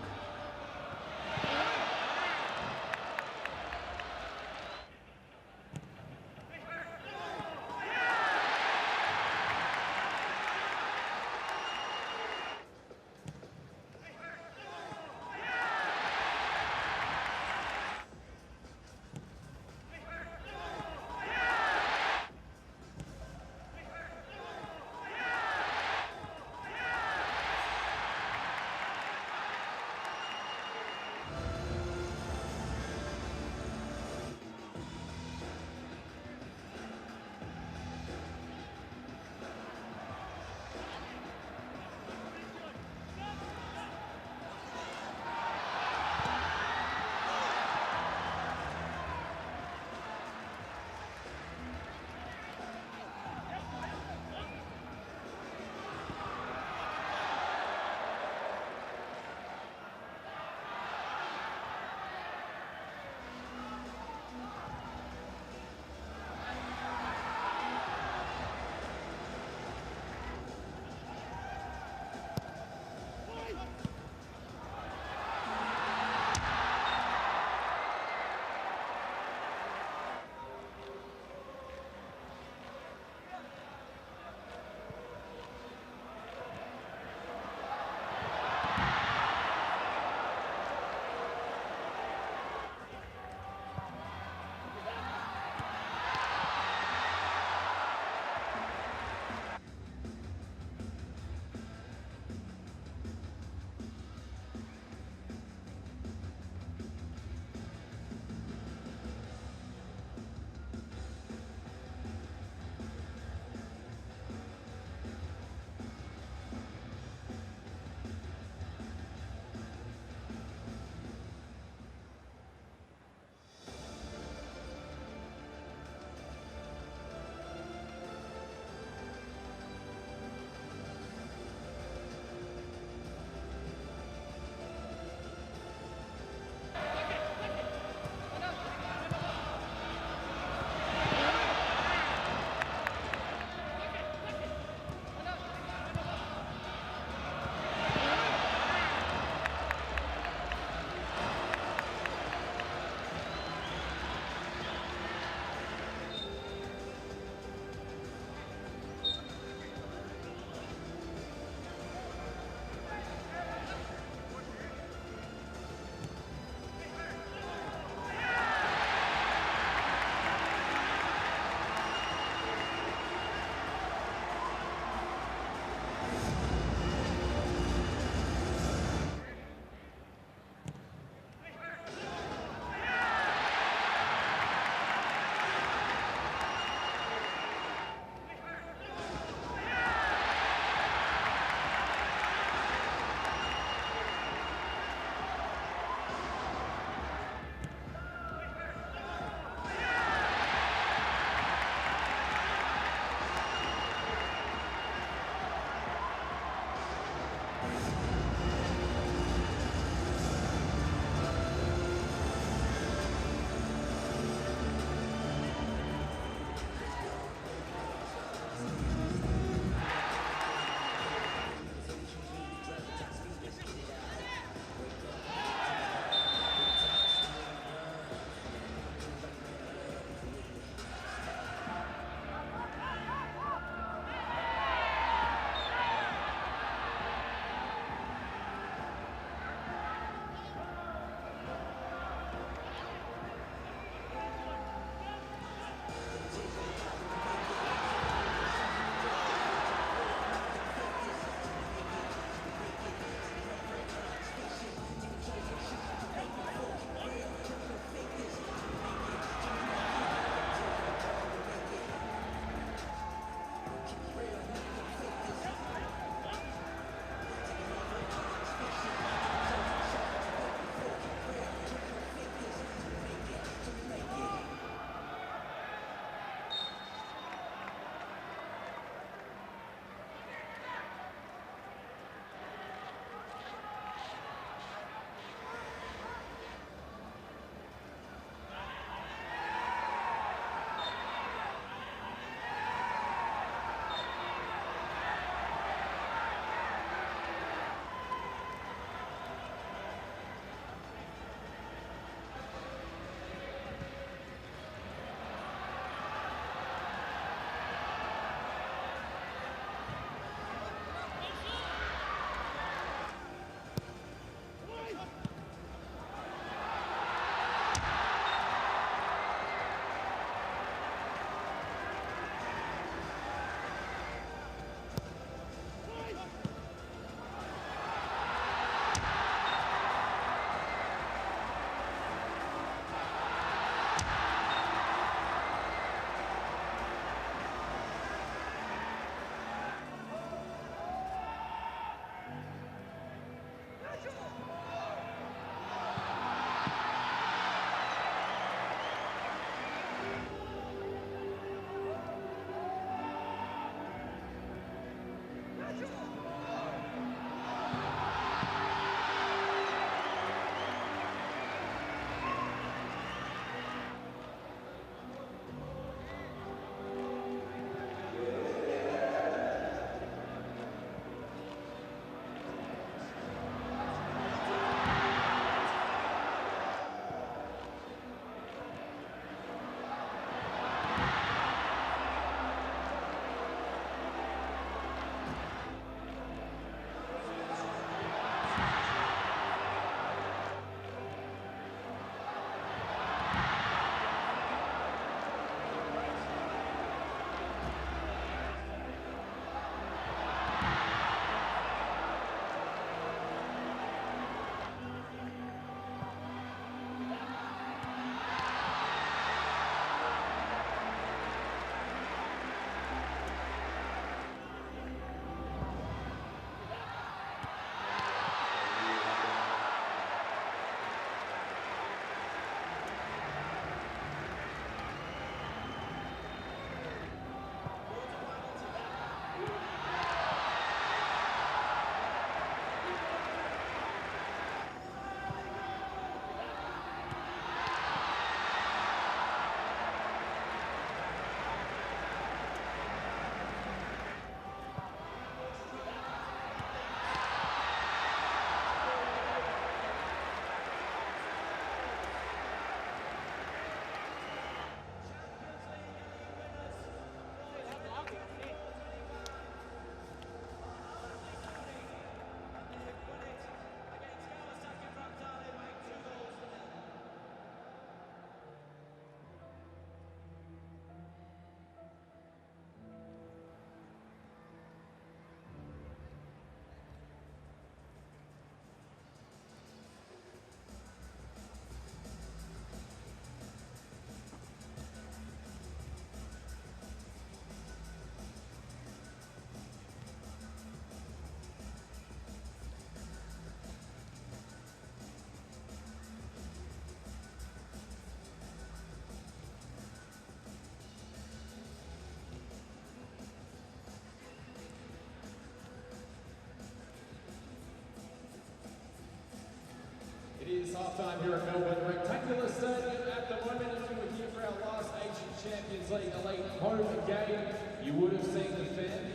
is halftime here at Melbourne Rectangular Stadium. At the moment, if you were here for our last AFC Champions League Elite home game, you would have seen the fan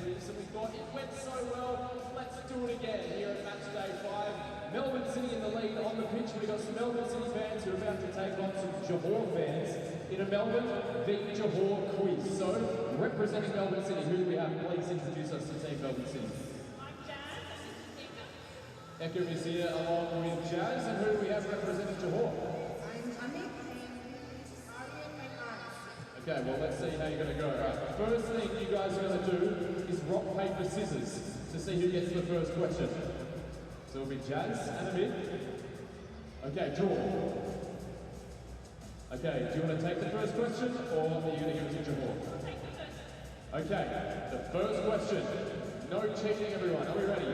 quiz, and we thought it went so well, let's do it again here at matchday 5. Melbourne City in the lead on the pitch. We've got some Melbourne City fans who are about to take on some Johor fans in a Melbourne v Johor quiz. So, representing Melbourne City, who do we have? Please introduce us to Team Melbourne City. Ekum is here along with Jazz, and who do we have representing Johor? I'm Tani, and Arya and Hans. Okay, well, let's see how you're going to go. Right, the first thing you guys are going to do is rock, paper, scissors to see who gets the first question. So it'll be Jazz and Amir. Okay, draw. Okay, do you want to take the first question, or are you going to give it to Johor? I'll take the first one. Okay, the first question. No cheating, everyone. Are we ready?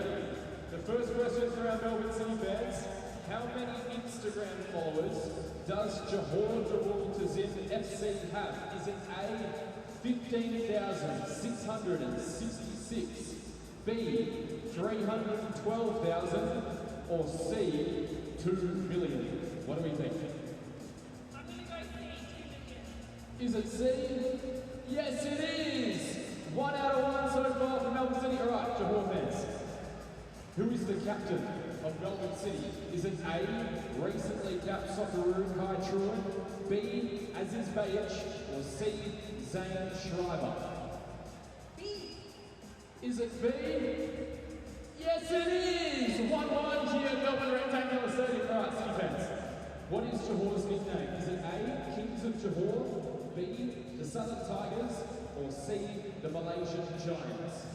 The first question for our Melbourne City fans. How many Instagram followers does Johor Darul FC have? Is it A, 15,666, B, 312,000, or C, 2 million? What do we think? I'm going to go C, 2 million. Is it C? Yes, it is! 1 out of 1 so far for Melbourne City. All right, Johor fans. Who is the captain of Melbourne City? Is it A, recently capped Socceroo Kai Truan, B, Aziz Bayich, or C, Zane Schreiber? B. Is it B? Yes, it is! 1-1 here at Melbourne Rectangular Stadium. All right, City fans. What is Johor's nickname? Is it A, Kings of Johor, B, the Southern Tigers, or C, the Malaysian Giants?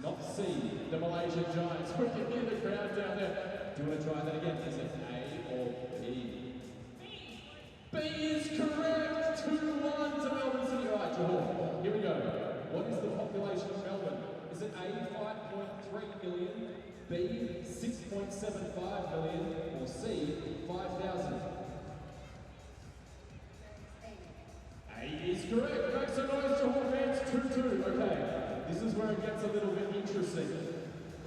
Not C, the Malaysian Giants. We can hear the crowd down there. Do you want to try that again? Is it A or B? B. B is correct! 2-1 to Melbourne City. All right, Johor, here we go. What is the population of Melbourne? Is it A, 5.3 million, B, 6.75 million, or C, 5,000? A is correct. Make some noise, Johor fans. 2-2. Okay. This is where it gets a little bit interesting.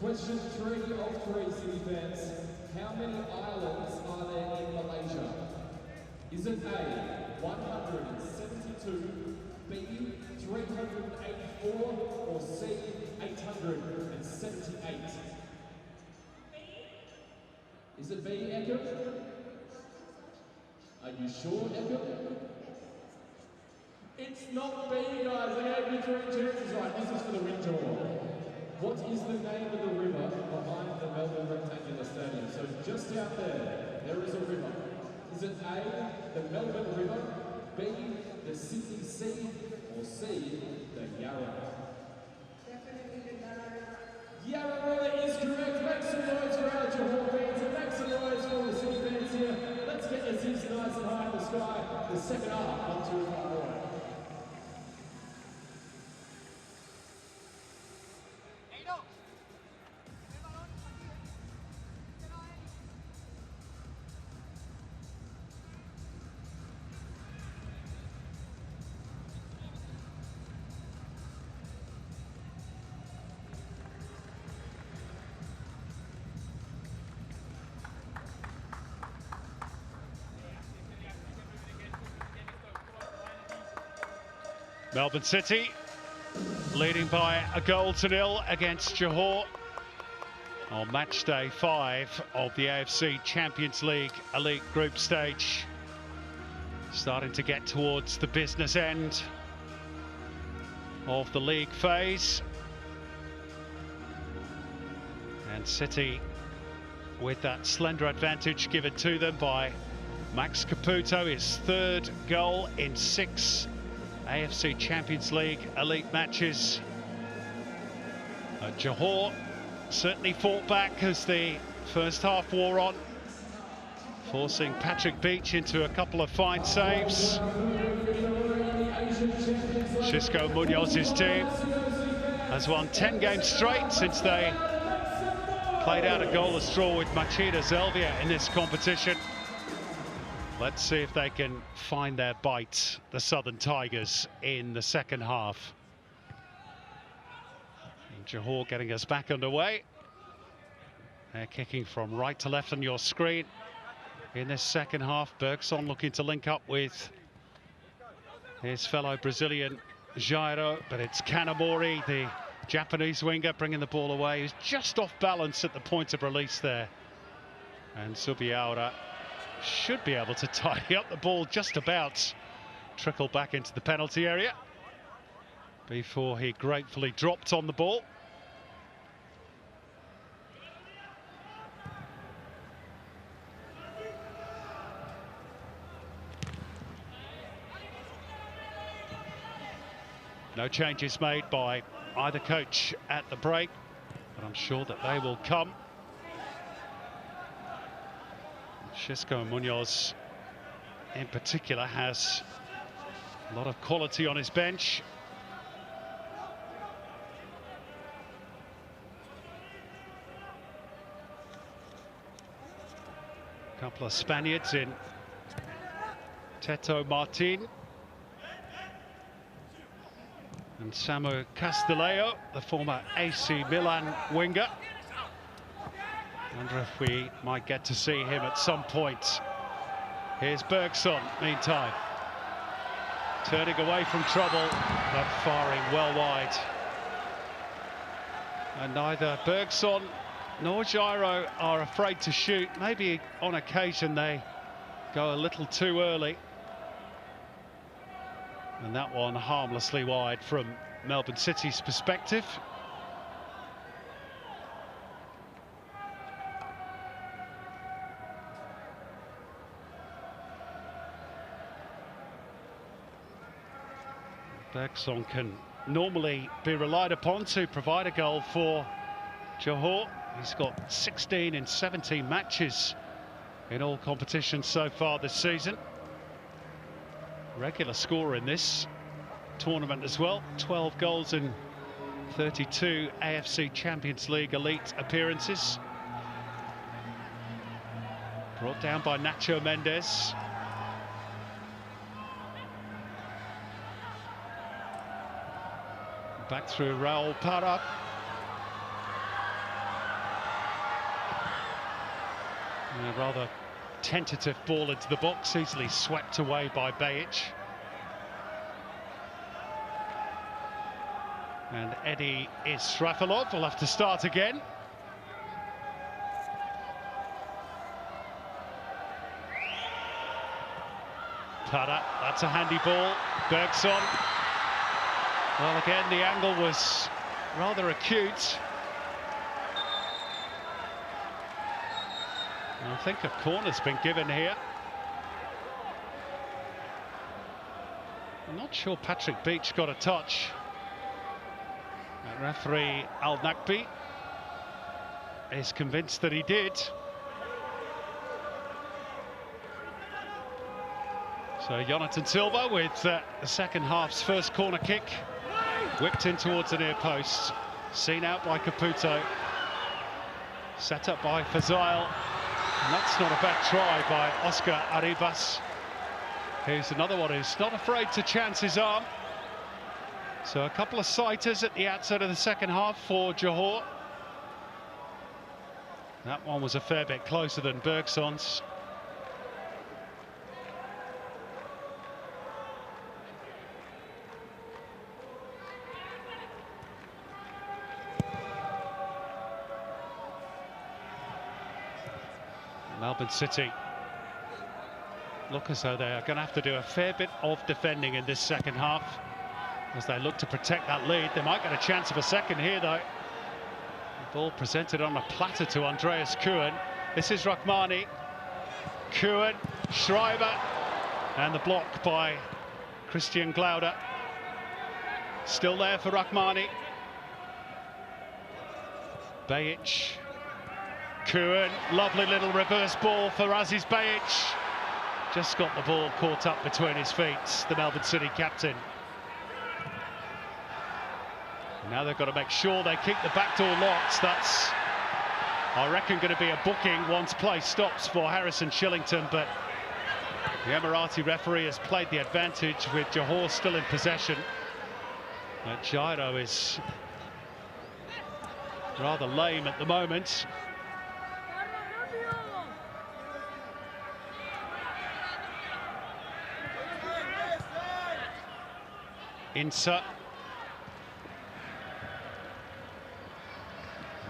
Question 3 of 3, City fans. How many islands are there in Malaysia? Is it A, 172, B, 384, or C, 878? B. Is it B, Ekum? Are you sure, Ekum? It's not B, guys. I gave you 3 chances. Right, this is for the win, Johor. What is the name of the river behind the Melbourne Rectangular Stadium? So just out there is a river. Is it A, the Melbourne River, B, the Sydney Sea, or C, the Yarra? Definitely the Yarra. Yarra is correct. Make some noise for our Johor fans and make some noise for the City fans here. Let's get this nice and high in the sky. The second half, 1, 2, 1, all right. Melbourne City leading by a goal to nil against Johor on match day 5 of the AFC Champions League Elite Group Stage. Starting to get towards the business end of the league phase. And City with that slender advantage given to them by Max Caputo, his 3rd goal in 6 AFC Champions League Elite matches. Johor certainly fought back as the first half wore on, forcing Patrick Beach into a couple of fine saves. Xisco Munoz's team has won 10 games straight since they played out a goalless draw with Machida Zelvia in this competition. Let's see if they can find their bite, the Southern Tigers, in the second half. Johor getting us back underway. They're kicking from right to left on your screen. In this second half, Bergson looking to link up with his fellow Brazilian Jairo, but it's Kanamori, the Japanese winger, bringing the ball away. He's just off balance at the point of release there. And Subiaura should be able to tidy up the ball just about. Trickle back into the penalty area before he gratefully dropped on the ball. No changes made by either coach at the break, but I'm sure that they will come. Xisco Munoz in particular has a lot of quality on his bench. A couple of Spaniards in Teto Martin and Samu Castillejo, the former AC Milan winger. Wonder if we might get to see him at some point. Here's Bergson, meantime. Turning away from trouble, but firing well wide. And neither Bergson nor Jairo are afraid to shoot. Maybe on occasion they go a little too early. And that one harmlessly wide from Melbourne City's perspective. Bergson can normally be relied upon to provide a goal for Johor. He's got 16 in 17 matches in all competitions so far this season. Regular scorer in this tournament as well. 12 goals in 32 AFC Champions League Elite appearances. Brought down by Nacho Mendes. Back through Raul Parra. And a rather tentative ball into the box, easily swept away by Bajic. And Eddie Israfilov will have to start again. Parra, that's a handy ball. Bergson. Well, again, the angle was rather acute. I think a corner's been given here. I'm not sure Patrick Beach got a touch. Referee Al Nakbi is convinced that he did. So Jonathan Silva with the second half's first corner kick. Whipped in towards the near post. Seen out by Caputo. Set up by Fazail. And that's not a bad try by Oscar Arribas. Here's another one who's not afraid to chance his arm. So a couple of sighters at the outset of the second half for Johor. That one was a fair bit closer than Bergson's. Melbourne City look as though they are going to have to do a fair bit of defending in this second half as they look to protect that lead. They might get a chance of a second here, though. The ball presented on a platter to Andreas Kuhn. This is Rahmani. Kuhn, Schreiber, and the block by Christian Glauder. Still there for Rahmani. Bajic. Kuhn, lovely little reverse ball for Aziz Bajic. Just got the ball caught up between his feet, the Melbourne City captain. Now they've got to make sure they keep the back door locked. That's, I reckon, going to be a booking once play stops for Harrison Shillington, but the Emirati referee has played the advantage with Johor still in possession. Jairo is rather lame at the moment. Insa.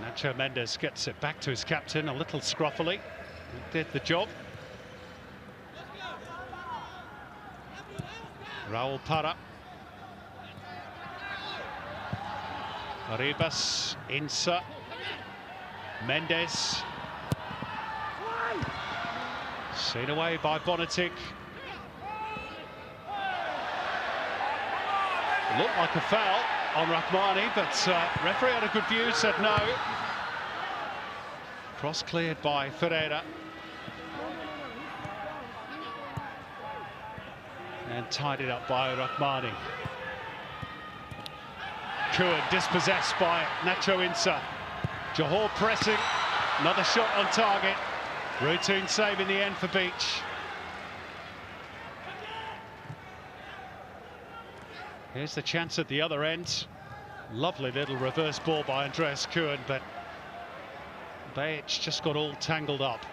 Nacho Mendes gets it back to his captain, a little scruffily. He did the job. Raul Para. Arribas, Insa, Mendes. Seen away by Bonatic. Looked like a foul on Rahmani, but referee had a good view, said no. Cross cleared by Ferreira. And tidied up by Rahmani. Kuhn dispossessed by Nacho Insa. Johor pressing, another shot on target. Routine save in the end for Beach. Here's the chance at the other end. Lovely little reverse ball by Andreas Kuhn, but Beach just got all tangled up.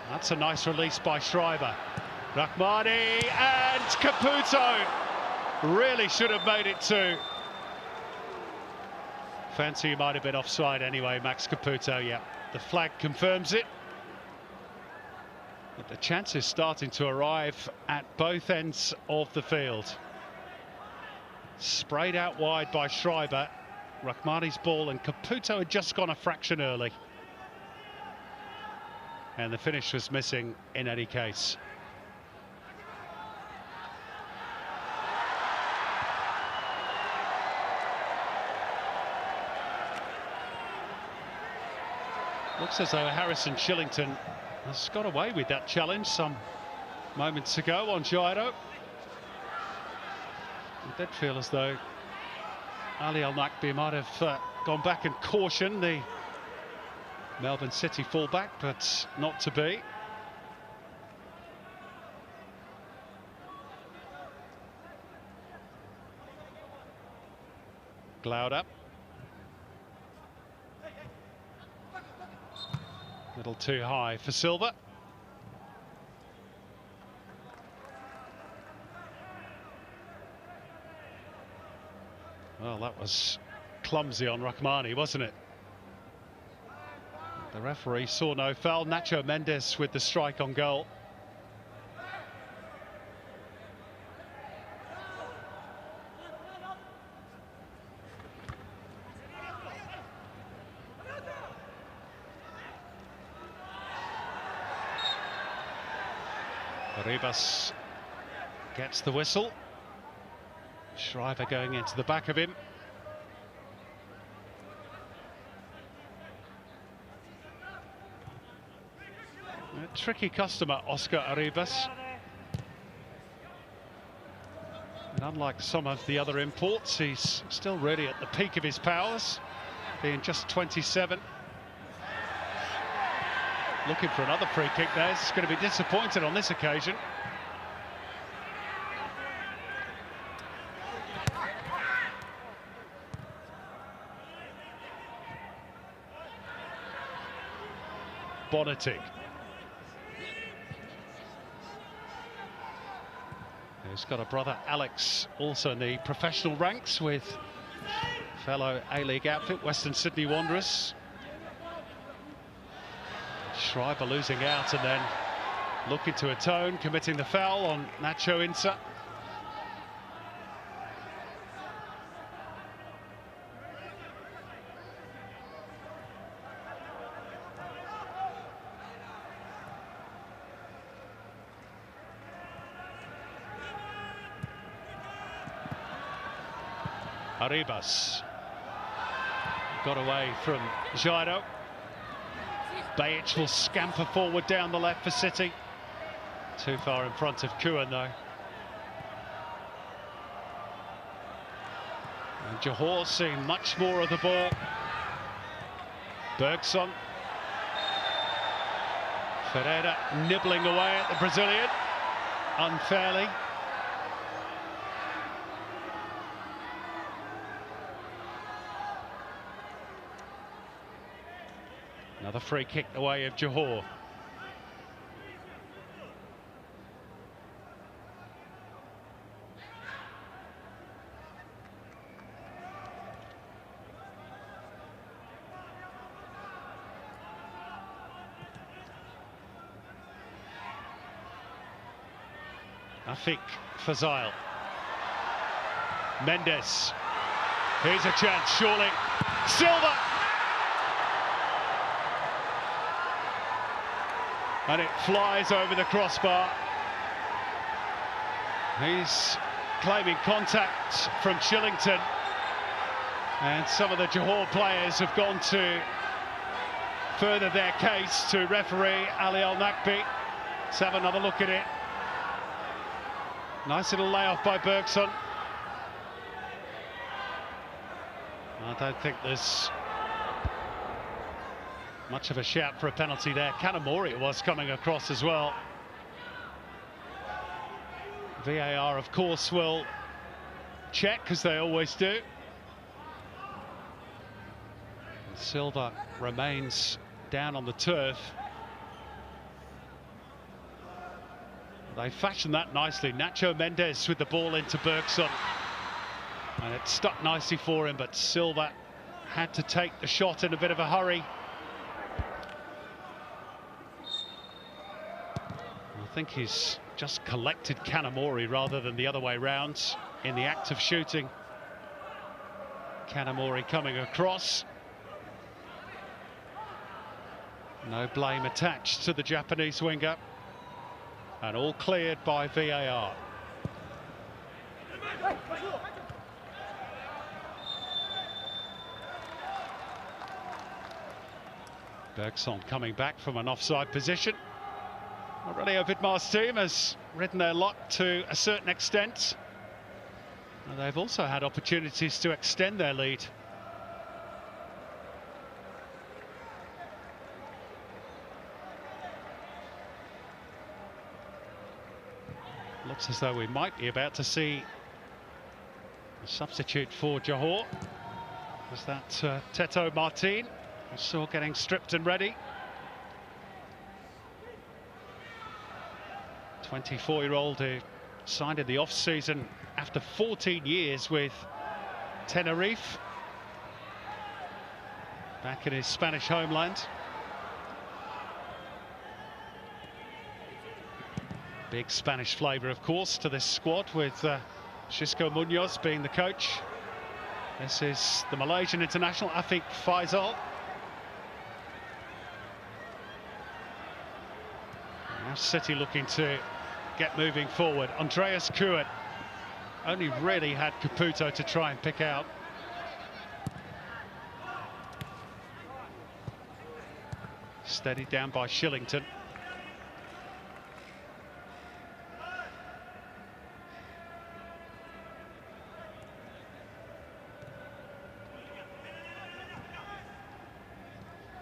That's a nice release by Schreiber. Rahmani and Caputo really should have made it too. Fancy he might have been offside anyway, Max Caputo. Yeah, the flag confirms it. But the chance is starting to arrive at both ends of the field. Sprayed out wide by Schreiber. Rahmani's ball, and Caputo had just gone a fraction early. And the finish was missing in any case. Looks as though Harrison Shillington has got away with that challenge some moments ago on Jairo. It did feel as though Ali Al-Nakbi might have gone back and cautioned the Melbourne City fullback, but not to be. Glauder. Little too high for Silva. Well, that was clumsy on Rahmani, wasn't it? The referee saw no foul. Nacho Mendes with the strike on goal. Arribas gets the whistle. Schreiber going into the back of him. A tricky customer, Oscar Arribas. And unlike some of the other imports, he's still really at the peak of his powers, being just 27. Looking for another free kick there. He's going to be disappointed on this occasion. Bonatic. He's got a brother, Alex, also in the professional ranks with fellow A-League outfit, Western Sydney Wanderers. Schreiber losing out and then looking to atone, committing the foul on Nacho Insa. Arribas got away from Jairo. Bajic will scamper forward down the left for City. Too far in front of Kuhn though. And Johor seeing much more of the ball. Bergson. Ferreira nibbling away at the Brazilian unfairly. Another free kick the way of Johor. Afiq Fazail. Mendes. Here's a chance, surely. Silva! And it flies over the crossbar. He's claiming contact from Shillington. And some of the Johor players have gone to further their case to referee Ali Al-Nakbi. Let's have another look at it. Nice little layoff by Bergson. I don't think there's much of a shout for a penalty there. Kanamori was coming across as well. VAR, of course, will check, as they always do. And Silva remains down on the turf. They fashioned that nicely. Nacho Mendes with the ball into Bergson. And it stuck nicely for him, but Silva had to take the shot in a bit of a hurry. I think he's just collected Kanamori rather than the other way round in the act of shooting. Kanamori coming across. No blame attached to the Japanese winger. And all cleared by VAR. Bergson coming back from an offside position. Aurelio Vidmar's team has ridden their luck to a certain extent. And they've also had opportunities to extend their lead. Looks as though we might be about to see a substitute for Johor. Was that Teto Martin, who saw getting stripped and ready. 24-year-old who signed in the off-season after 14 years with Tenerife, back in his Spanish homeland. Big Spanish flavour, of course, to this squad, with Xisco Munoz being the coach. This is the Malaysian international, Afiq Fazail. Now City looking to get moving forward. Andreas Kuhn only really had Caputo to try and pick out. Steadied down by Shillington.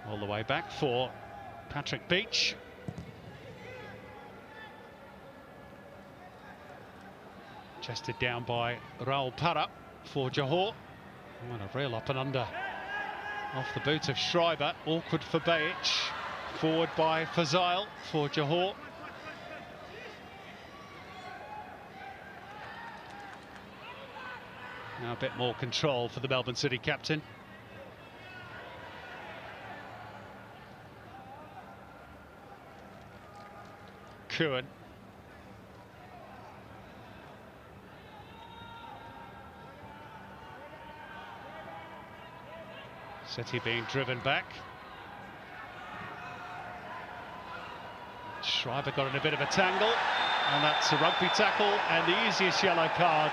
All the way back for Patrick Beach. Chested down by Raul Parra for Johor. And a real up and under off the boot of Schreiber. Awkward for Beich. Forward by Fazail for Johor. Now a bit more control for the Melbourne City captain. Kuhn. City being driven back. Schreiber got in a bit of a tangle, and that's a rugby tackle and the easiest yellow card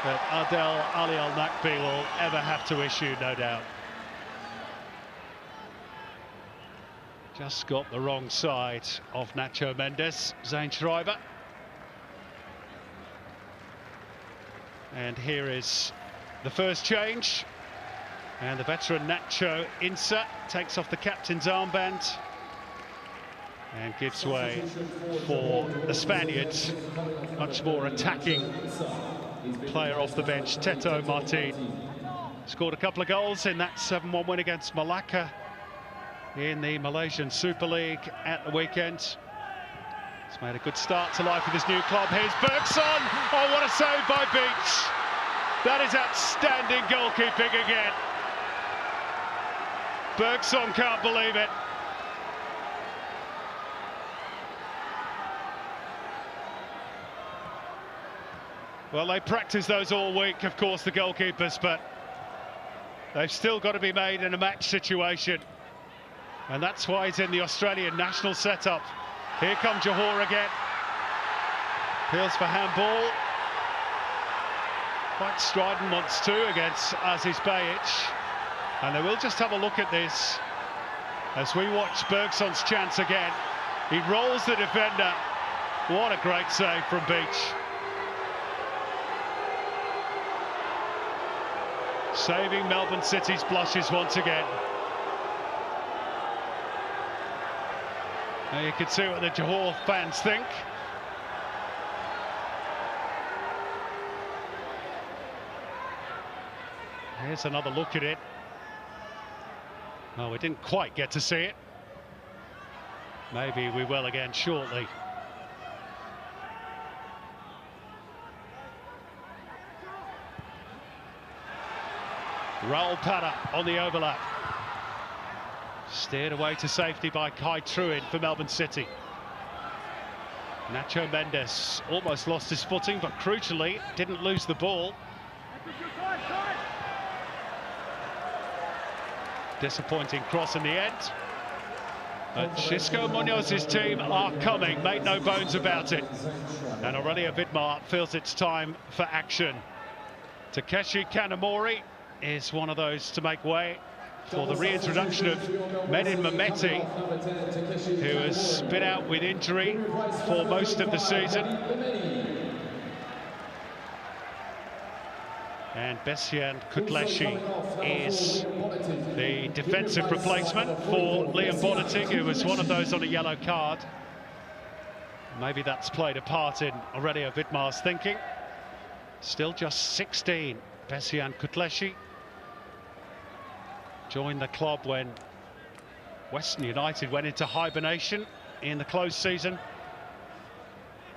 that Adel Ali Al-Nakbi will ever have to issue, no doubt. Just got the wrong side of Nacho Mendes, Zane Schreiber. And here is the first change. And the veteran Nacho Insa takes off the captain's armband and gives way for the Spaniards. Much more attacking player off the bench, Teto Martin. Scored a couple of goals in that 7-1 win against Malacca in the Malaysian Super League at the weekend. He's made a good start to life with his new club. Here's Bergson. Oh, what a save by Beach. That is outstanding goalkeeping again. Bergson can't believe it. Well, they practice those all week, of course, the goalkeepers, but they've still got to be made in a match situation. And that's why he's in the Australian national setup. Here come Johor again. Appeals for handball. Quite strident once too against Aziz Bayic. And they will just have a look at this as we watch Bergson's chance again. He rolls the defender. What a great save from Beach. Saving Melbourne City's blushes once again. Now you can see what the Johor fans think. Here's another look at it. Well, we didn't quite get to see it. Maybe we will again shortly. Raul Para on the overlap. Steered away to safety by Kai Truin for Melbourne City. Nacho Mendes almost lost his footing, but crucially didn't lose the ball. Disappointing cross in the end. But Xisco Munoz's team are coming, make no bones about it. And Aurelio Vidmar feels it's time for action. Takeshi Kanamori is one of those to make way for the reintroduction of Menin Mehmeti, who has been out with injury for most of the season. And Besian Kutleshi is the defensive replacement for Liam Bonating, who was one of those on a yellow card. Maybe that's played a part in Aurelio Vidmar's thinking. Still just 16, Besian Kutleshi. Joined the club when Western United went into hibernation in the closed season.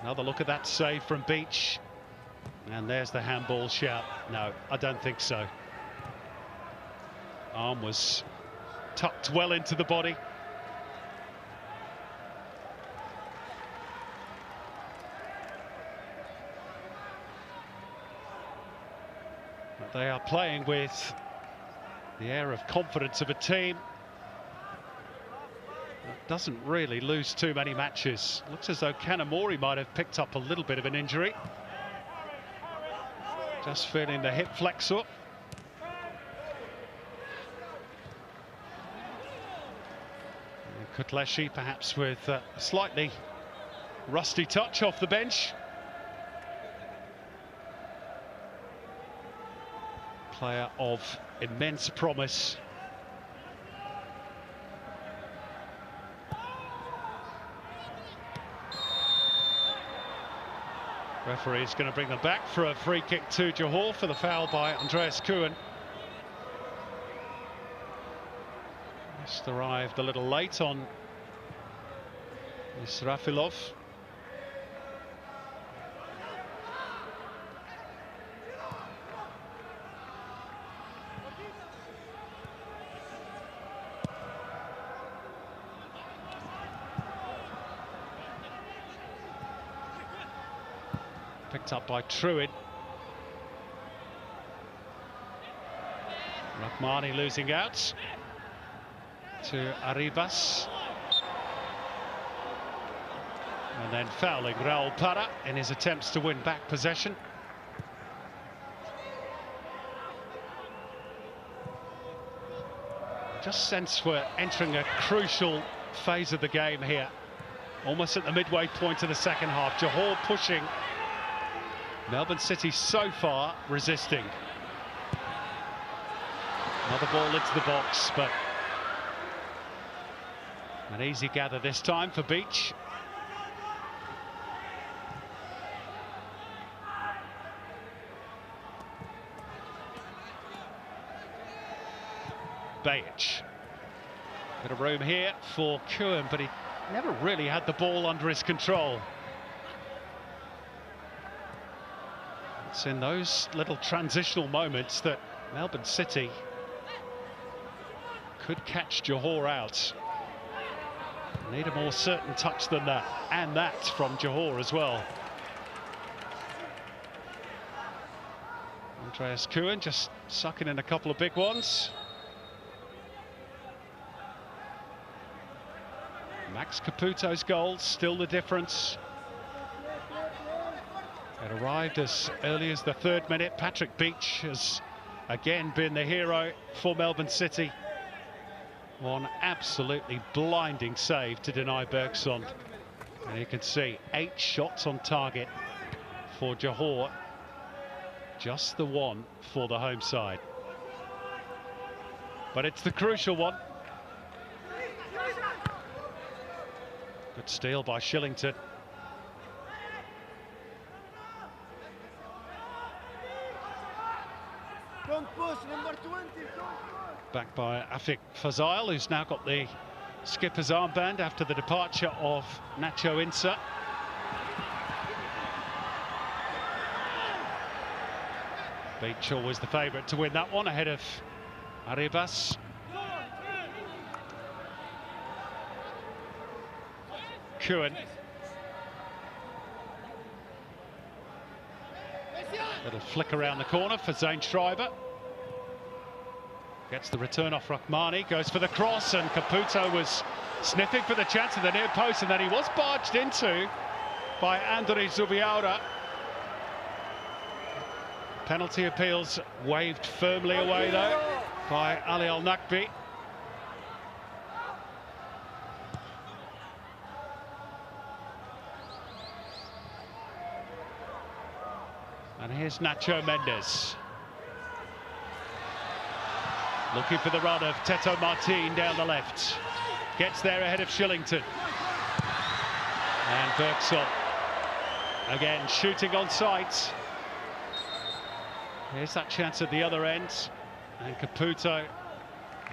Another look at that save from Beach. And there's the handball shout. No, I don't think so. Arm was tucked well into the body. But they are playing with the air of confidence of a team that doesn't really lose too many matches. Looks as though Kanamori might have picked up a little bit of an injury. Just feeling the hip flexor. Kutleshi perhaps with a slightly rusty touch off the bench. Player of immense promise. Referee is going to bring them back for a free kick to Johor for the foul by Andreas Kuhn. Just arrived a little late on Israfilov. Picked up by Truin. Rahmani losing out to Arribas. And then fouling Raul Para in his attempts to win back possession. Just sense we're entering a crucial phase of the game here. Almost at the midway point of the second half. Johor pushing. Melbourne City so far resisting. Another ball into the box, but an easy gather this time for Beach. Bayic. Bit of room here for Kuhn, but he never really had the ball under his control. It's in those little transitional moments that Melbourne City could catch Johor out. Need a more certain touch than that, and that from Johor as well. Andreas Kuhn just sucking in a couple of big ones. Max Caputo's goal, still the difference. It arrived as early as the 3rd minute. Patrick Beach has again been the hero for Melbourne City. One absolutely blinding save to deny Bergson. And you can see 8 shots on target for Johor. Just the one for the home side. But it's the crucial one. Good steal by Shillington. Back by Afik Fazail, who's now got the skipper's armband after the departure of Nacho Insa. Beach always the favourite to win that one, ahead of Arribas. Kuhn. Little flick around the corner for Zane Schreiber. Gets the return off Rahmani, goes for the cross, and Caputo was sniffing for the chance of the near post, and then he was barged into by Andrei Zubiaura. Penalty appeals waved firmly away though by Ali Al-Nakbi. And here's Nacho Mendes. Looking for the run of Teto Martin down the left. Gets there ahead of Shillington. And Bergson again shooting on sight. Here's that chance at the other end. And Caputo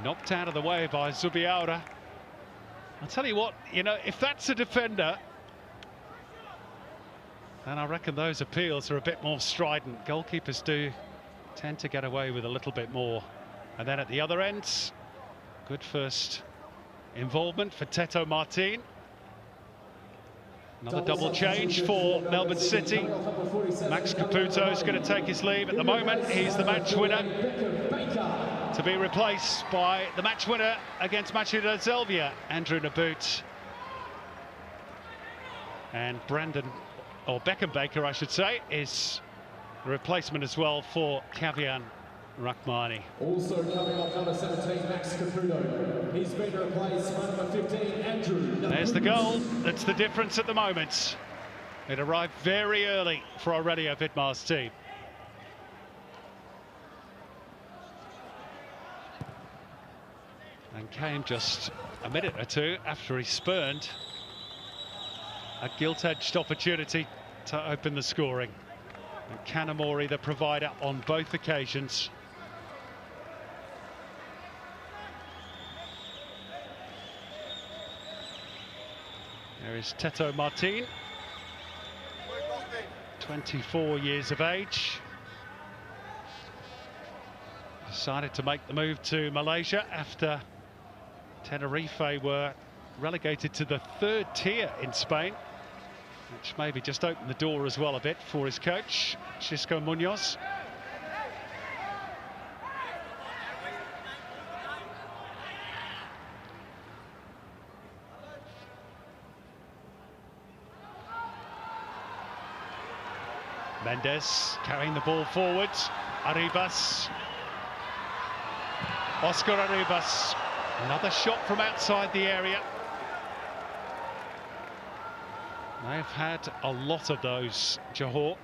knocked out of the way by Zubiaura. I'll tell you what, you know, if that's a defender, then I reckon those appeals are a bit more strident. Goalkeepers do tend to get away with a little bit more. And then at the other end, good first involvement for Teto Martin. Another double change for Melbourne City. Max Caputo is going to take his leave. At the moment, he's the match winner, to be replaced by the match winner against Machida Zelvia, Andrew Naboot. And Beckham Baker, I should say, is the replacement as well for Kavian Rahmani. Also coming off number 17, Max Caputo. He's been replaced by number 15, Andrew. There's the goal. That's the difference at the moment. It arrived very early for Aurelio Vidmar's team. And came just a minute or two after he spurned a gilt-edged opportunity to open the scoring. And Kanamori, the provider on both occasions. There is Teto Martin, 24 years of age. Decided to make the move to Malaysia after Tenerife were relegated to the 3rd tier in Spain, which maybe just opened the door as well a bit for his coach, Xisco Munoz. Mendes carrying the ball forward. Arribas. Oscar Arribas. Another shot from outside the area. They've had a lot of those, Johor.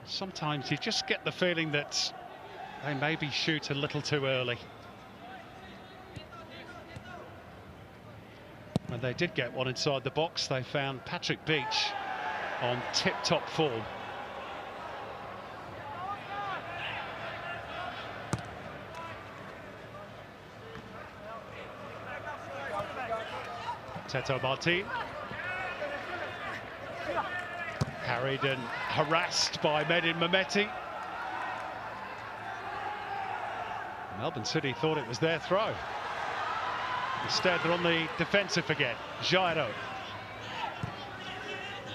Sometimes you just get the feeling that they maybe shoot a little too early. When they did get one inside the box, they found Patrick Beach on tip-top form. Teto Martin. Harried and harassed by Medin Mehmeti. Melbourne City thought it was their throw. Instead, they're on the defensive again. Jairo.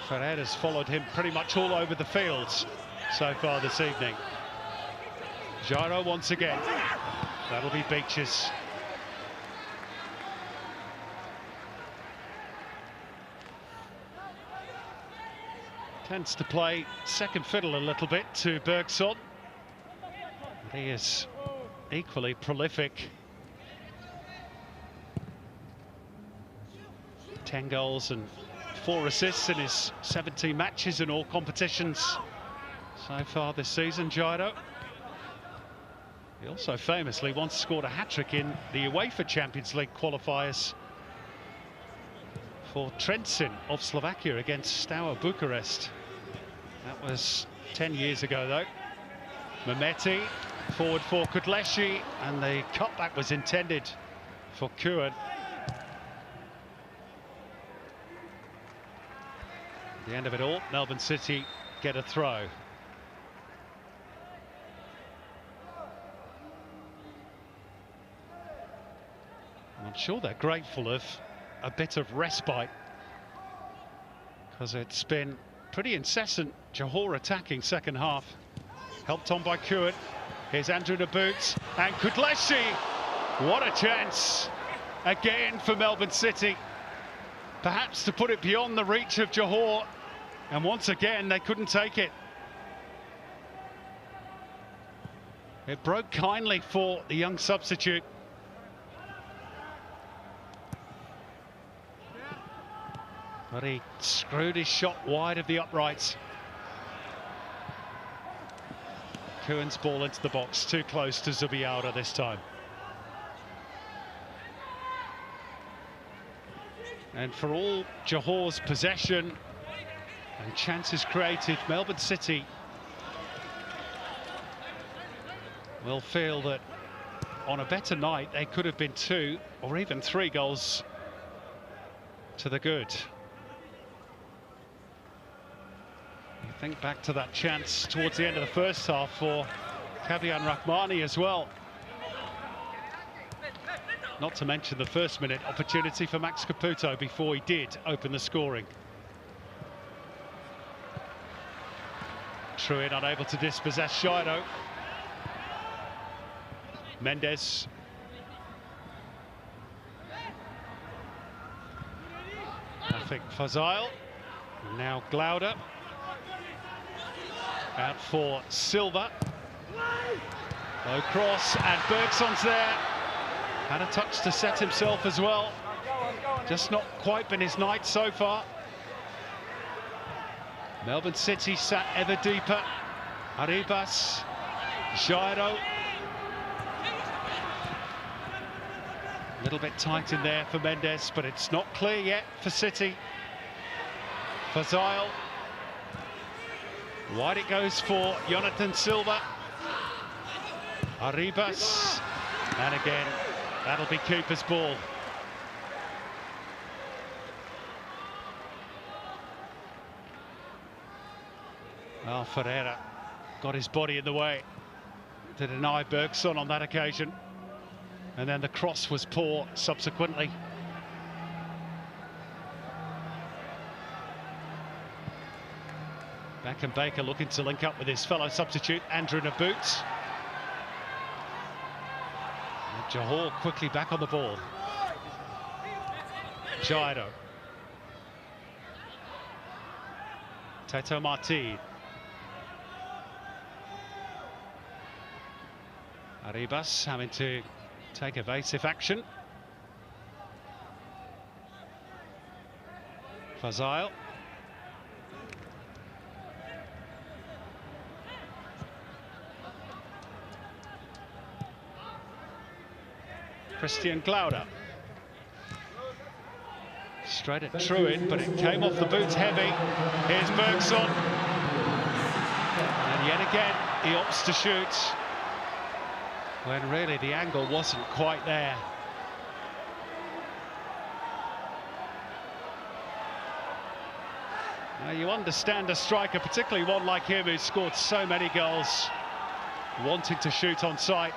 Ferreira's followed him pretty much all over the fields so far this evening. Jairo once again. That'll be Beach's. Tends to play second fiddle a little bit to Bergson. He is equally prolific. 10 goals and 4 assists in his 17 matches in all competitions so far this season, Jairo. He also famously once scored a hat-trick in the UEFA Champions League qualifiers for Trenčín of Slovakia against Steaua Bucharest. That was 10 years ago, though. Mehmeti forward for Kudleshi, and the cutback was intended for Kuhn. At the end of it all, Melbourne City get a throw. I'm sure they're grateful of a bit of respite, because it's been pretty incessant Johor attacking second half. Helped on by Kuhn. Here's Andrew Naboot and Kudleshi. What a chance again for Melbourne City. Perhaps to put it beyond the reach of Johor, and once again they couldn't take it. It broke kindly for the young substitute. But he screwed his shot wide of the uprights. Kuhn's ball into the box, too close to Zubialda this time. And for all Johor's possession and chances created, Melbourne City will feel that on a better night they could have been 2 or even 3 goals to the good. You think back to that chance towards the end of the first half for Kavian Rahmani as well. Not to mention the first-minute opportunity for Max Caputo before he did open the scoring. Truin unable to dispossess Jairo. Mendes. Rafik Fazail. Now Glauder. Out for Silva. Low cross, and Bergson's there. Had a touch to set himself as well. Just not quite been his night so far. Melbourne City sat ever deeper. Arribas, Jairo. A little bit tight in there for Mendes, but it's not clear yet for City. Fazail. Wide it goes for Jonathan Silva. Arribas. And again, that'll be keeper's ball. Well, Ferreira got his body in the way to deny Bergson on that occasion. And then the cross was poor subsequently. Beckham Baker looking to link up with his fellow substitute, Andrew Naboot. Johor quickly back on the ball. Jairo. Teto Martin. Arribas having to take evasive action. Fazail. Christian Glauder. Straight at Truid, but it came off the boots heavy. Here's Bergson. And yet again, he opts to shoot, when really the angle wasn't quite there. Now you understand a striker, particularly one like him who's scored so many goals, wanting to shoot on sight.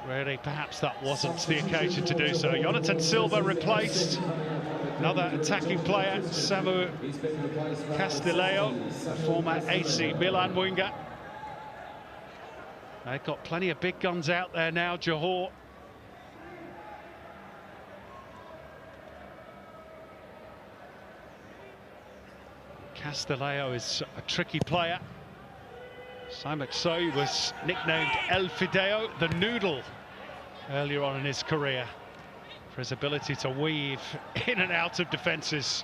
Really, perhaps that wasn't the occasion to do so. Jonathan Silva replaced. Another attacking player, Samu Castileo, a former AC Milan winger. They've got plenty of big guns out there now, Johor. Castileo is a tricky player. So much so he was nicknamed El Fideo, the Noodle, earlier on in his career, for his ability to weave in and out of defences.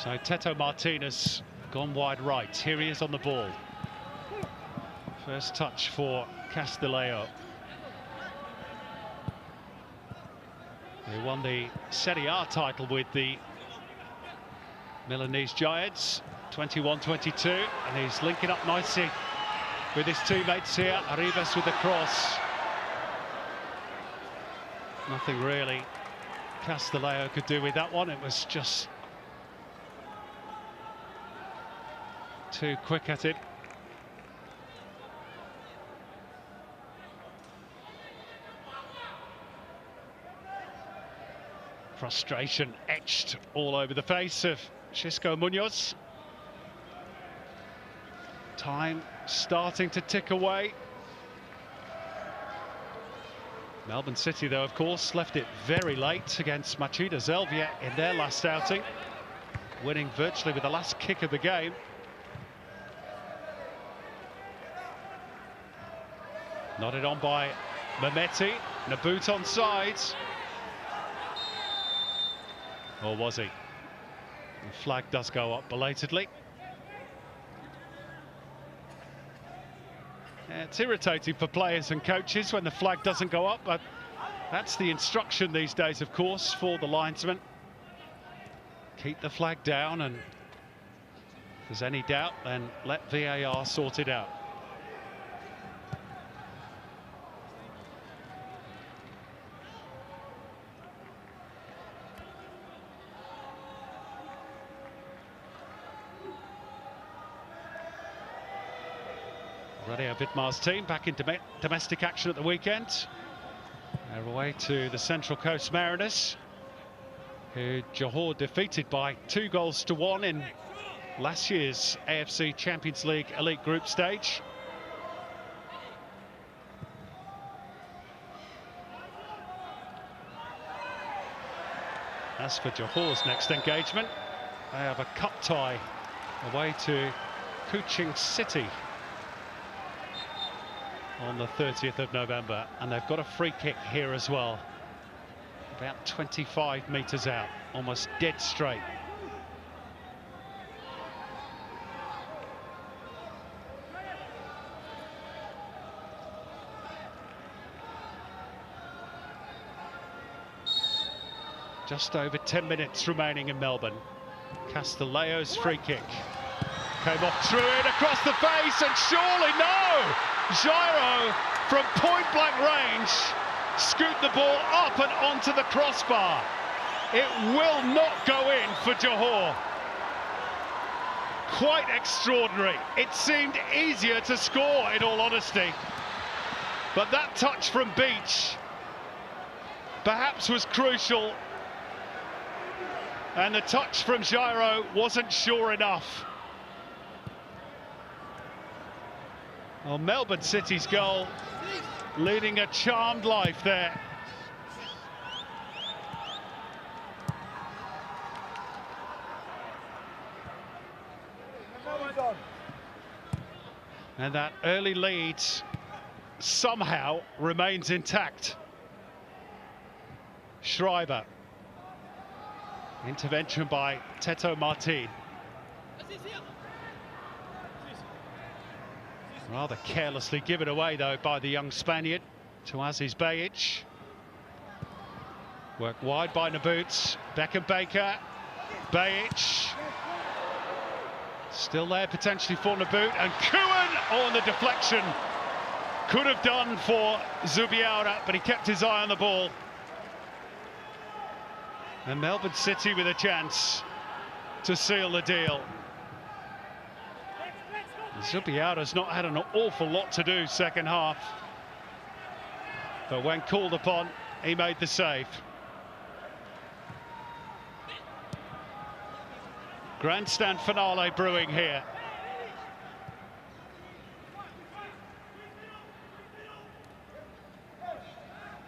So Teto Martinez gone wide right. Here he is on the ball. First touch for Castileo. He won the Serie A title with the Milanese Giants, 21-22, and he's linking up nicely with his teammates here. Arribas with the cross. Nothing really Castileo could do with that one. It was just too quick at it. Frustration etched all over the face of Xisco Munoz. Time starting to tick away. Melbourne City, though, of course, left it very late against Machida Zelvia in their last outing, winning virtually with the last kick of the game. Nodded on by Mehmeti. Naboot on sides. Or was he? The flag does go up belatedly. Yeah, it's irritating for players and coaches when the flag doesn't go up, but that's the instruction these days, of course, for the linesman. Keep the flag down, and if there's any doubt, then let VAR sort it out. Radio Vidmar's team back in domestic action at the weekend. They're away to the Central Coast Mariners, who Johor defeated by 2-1 in last year's AFC Champions League Elite Group stage. As for Johor's next engagement, they have a cup tie away to Kuching City on the 30th of November, and they've got a free kick here as well, about 25 metres out, almost dead straight. Just over 10 minutes remaining in Melbourne. Castileo's free kick came off Truid across the face, and surely no! Jairo from point-blank range scooped the ball up and onto the crossbar. It will not go in for Johor. Quite extraordinary. It seemed easier to score, in all honesty. But that touch from Beach perhaps was crucial, and the touch from Jairo wasn't sure enough. Well, Melbourne City's goal leading a charmed life there. And that early lead somehow remains intact. Schreiber. Intervention by Teto Martin. Rather carelessly given away, though, by the young Spaniard to Aziz Bayic. Worked wide by Naboots. Beckham Baker. Bayic. Still there potentially for Naboot. And Kuhn on the deflection. Could have done for Zubiaura, but he kept his eye on the ball. And Melbourne City with a chance to seal the deal. Zubiaura's not had an awful lot to do second half, but when called upon, he made the save. Grandstand finale brewing here.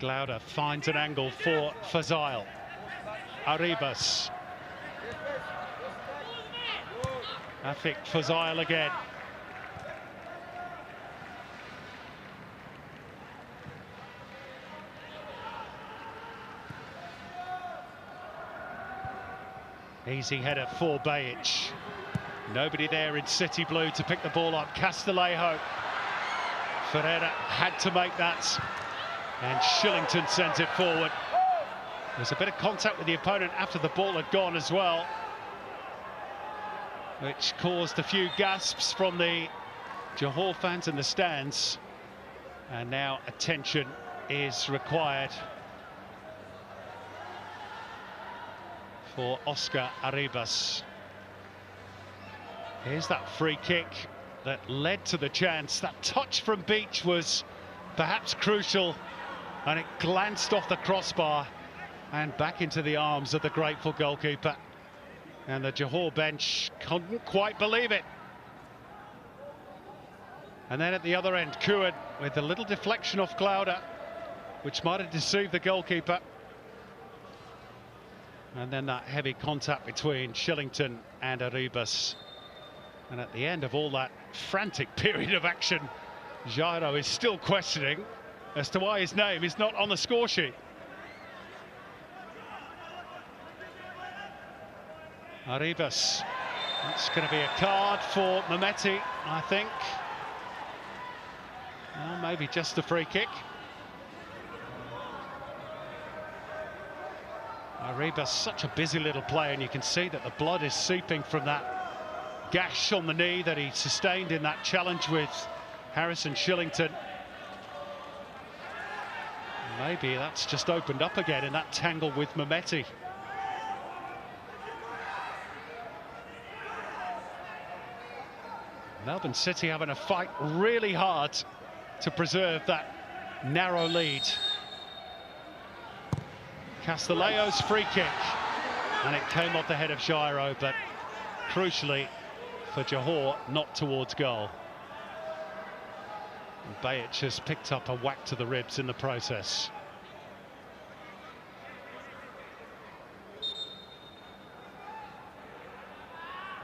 Glauder finds an angle for Fazail. Arribas. Afik Fazail again. Easy header for Bayic. Nobody there in City Blue to pick the ball up. Castillejo. Ferreira had to make that. And Shillington sent it forward. There's a bit of contact with the opponent after the ball had gone as well, which caused a few gasps from the Johor fans in the stands. And now attention is required for Oscar Arribas. Here's that free kick that led to the chance. That touch from Beach was perhaps crucial, and it glanced off the crossbar and back into the arms of the grateful goalkeeper. And the Johor bench couldn't quite believe it. And then at the other end, Kuhn with a little deflection off Glauder, which might have deceived the goalkeeper. And then that heavy contact between Shillington and Arribas. And at the end of all that frantic period of action, Jairo is still questioning as to why his name is not on the score sheet. Arribas. That's going to be a card for Mehmeti, I think. Well, maybe just a free kick. Arribas, such a busy little player, and you can see that the blood is seeping from that gash on the knee that he sustained in that challenge with Harrison Shillington. Maybe that's just opened up again in that tangle with Mehmeti. Melbourne City having to fight really hard to preserve that narrow lead. Castillejo's free kick, and it came off the head of Jairo, but crucially for Johor, not towards goal. And Bayic has picked up a whack to the ribs in the process.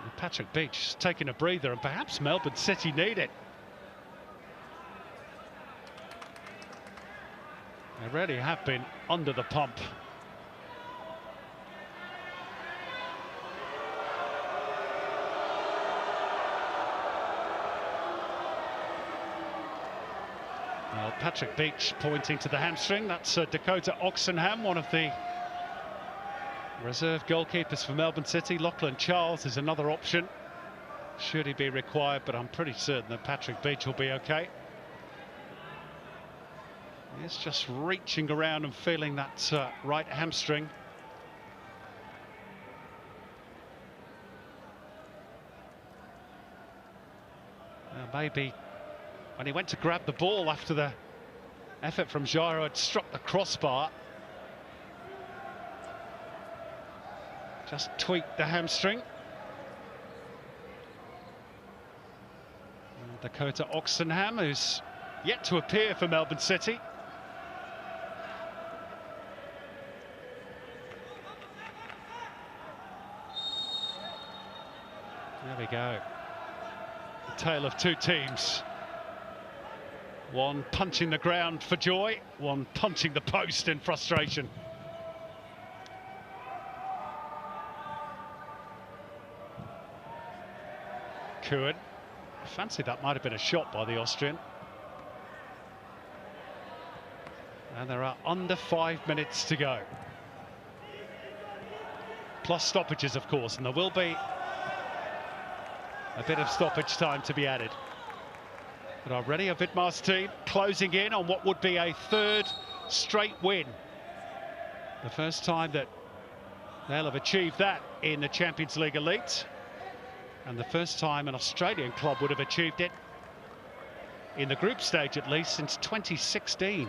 And Patrick Beach has taken a breather, and perhaps Melbourne City need it. They really have been under the pump. Well, Patrick Beach pointing to the hamstring. That's Dakota Oxenham, one of the reserve goalkeepers for Melbourne City. Lachlan Charles is another option, should he be required, but I'm pretty certain that Patrick Beach will be okay. He's just reaching around and feeling that right hamstring. Maybe when he went to grab the ball after the effort from Jairo had struck the crossbar, just tweaked the hamstring. And Dakota Oxenham, who's yet to appear for Melbourne City. There we go. The tale of two teams. One punching the ground for joy, one punching the post in frustration. Kuhn. I fancy that might have been a shot by the Austrian. And there are under 5 minutes to go. Plus stoppages, of course, and there will be a bit of stoppage time to be added. But already a Vidmar's team closing in on what would be a third straight win. The first time that they'll have achieved that in the Champions League Elite. And the first time an Australian club would have achieved it in the group stage, at least, since 2016.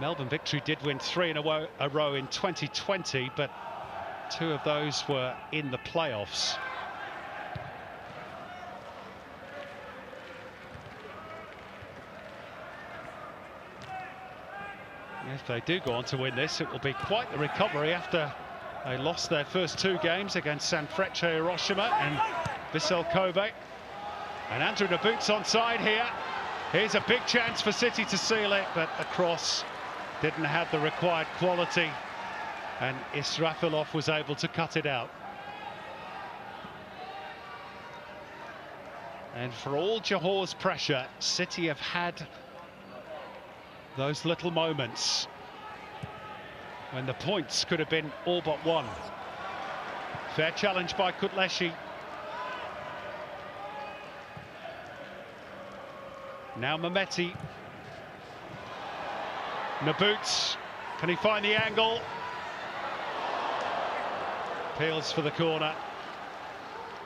Melbourne Victory did win 3 in a row in 2020, but 2 of those were in the playoffs. If they do go on to win this, it will be quite the recovery after they lost their first 2 games against Sanfrecce Hiroshima and Vissel Kobe. And Andrew Nabut's onside here. Here's a big chance for City to seal it, but the cross didn't have the required quality, and Israfilov was able to cut it out. And for all Johor's pressure, City have had those little moments when the points could have been all but won. Fair challenge by Kutleshi. Now Mehmeti. Nabut, can he find the angle? Peels for the corner.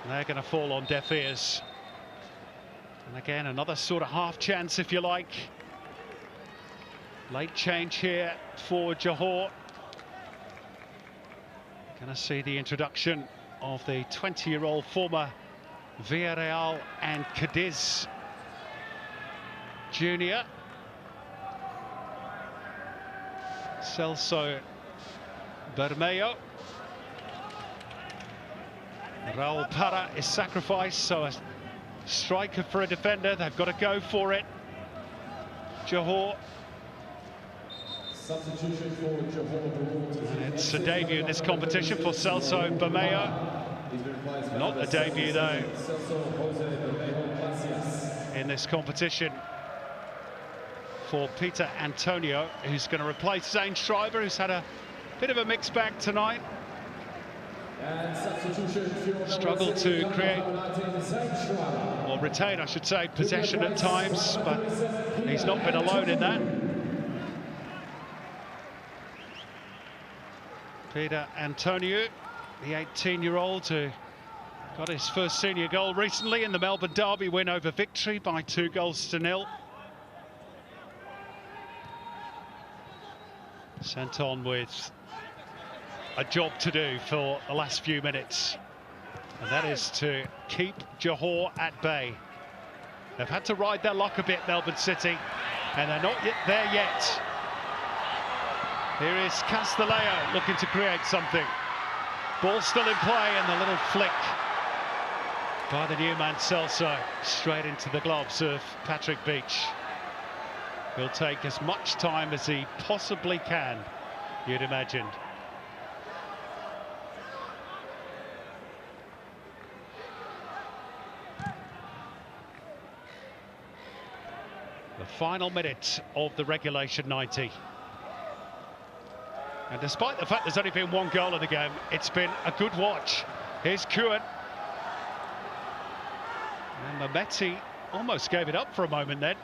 And they're going to fall on deaf ears. And again, another sort of half chance, if you like. Late change here for Johor. Going to see the introduction of the 20-year-old former Villarreal and Cadiz junior. Celso Bermejo. Raul Parra is sacrificed, so a striker for a defender. They've got to go for it. Johor. Substitution for Johor Darul. It's a debut in this competition for Celso Bermejo. Not a debut, though, in this competition for Peter Antonio, who's going to replace Zane Schreiber, who's had a bit of a mixed bag tonight. Struggled to create, or retain, I should say, possession at times, but he's not been alone in that. Peter Antonio, the 18-year-old who got his first senior goal recently in the Melbourne Derby win over Victory by 2-0. Sent on with a job to do for the last few minutes, and that is to keep Johor at bay. They've had to ride their luck a bit, Melbourne City, and they're not yet there yet. Here is Castillejo looking to create something. Ball still in play, and the little flick by the new man Celso straight into the gloves of Patrick Beach. He'll take as much time as he possibly can, you'd imagine. The final minute of the regulation 90. And despite the fact there's only been 1 goal in the game, it's been a good watch. Here's Kuhn. And Mehmeti almost gave it up for a moment then.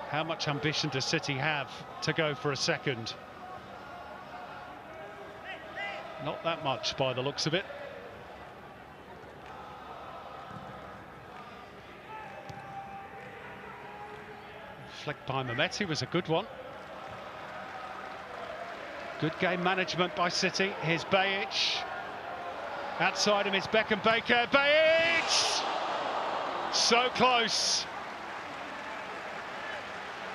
How much ambition does City have to go for a second? Not that much by the looks of it. Flick by Mehmeti was a good one. Good game management by City. Here's Bajic. Outside him is Beckham Baker. Bajic! So close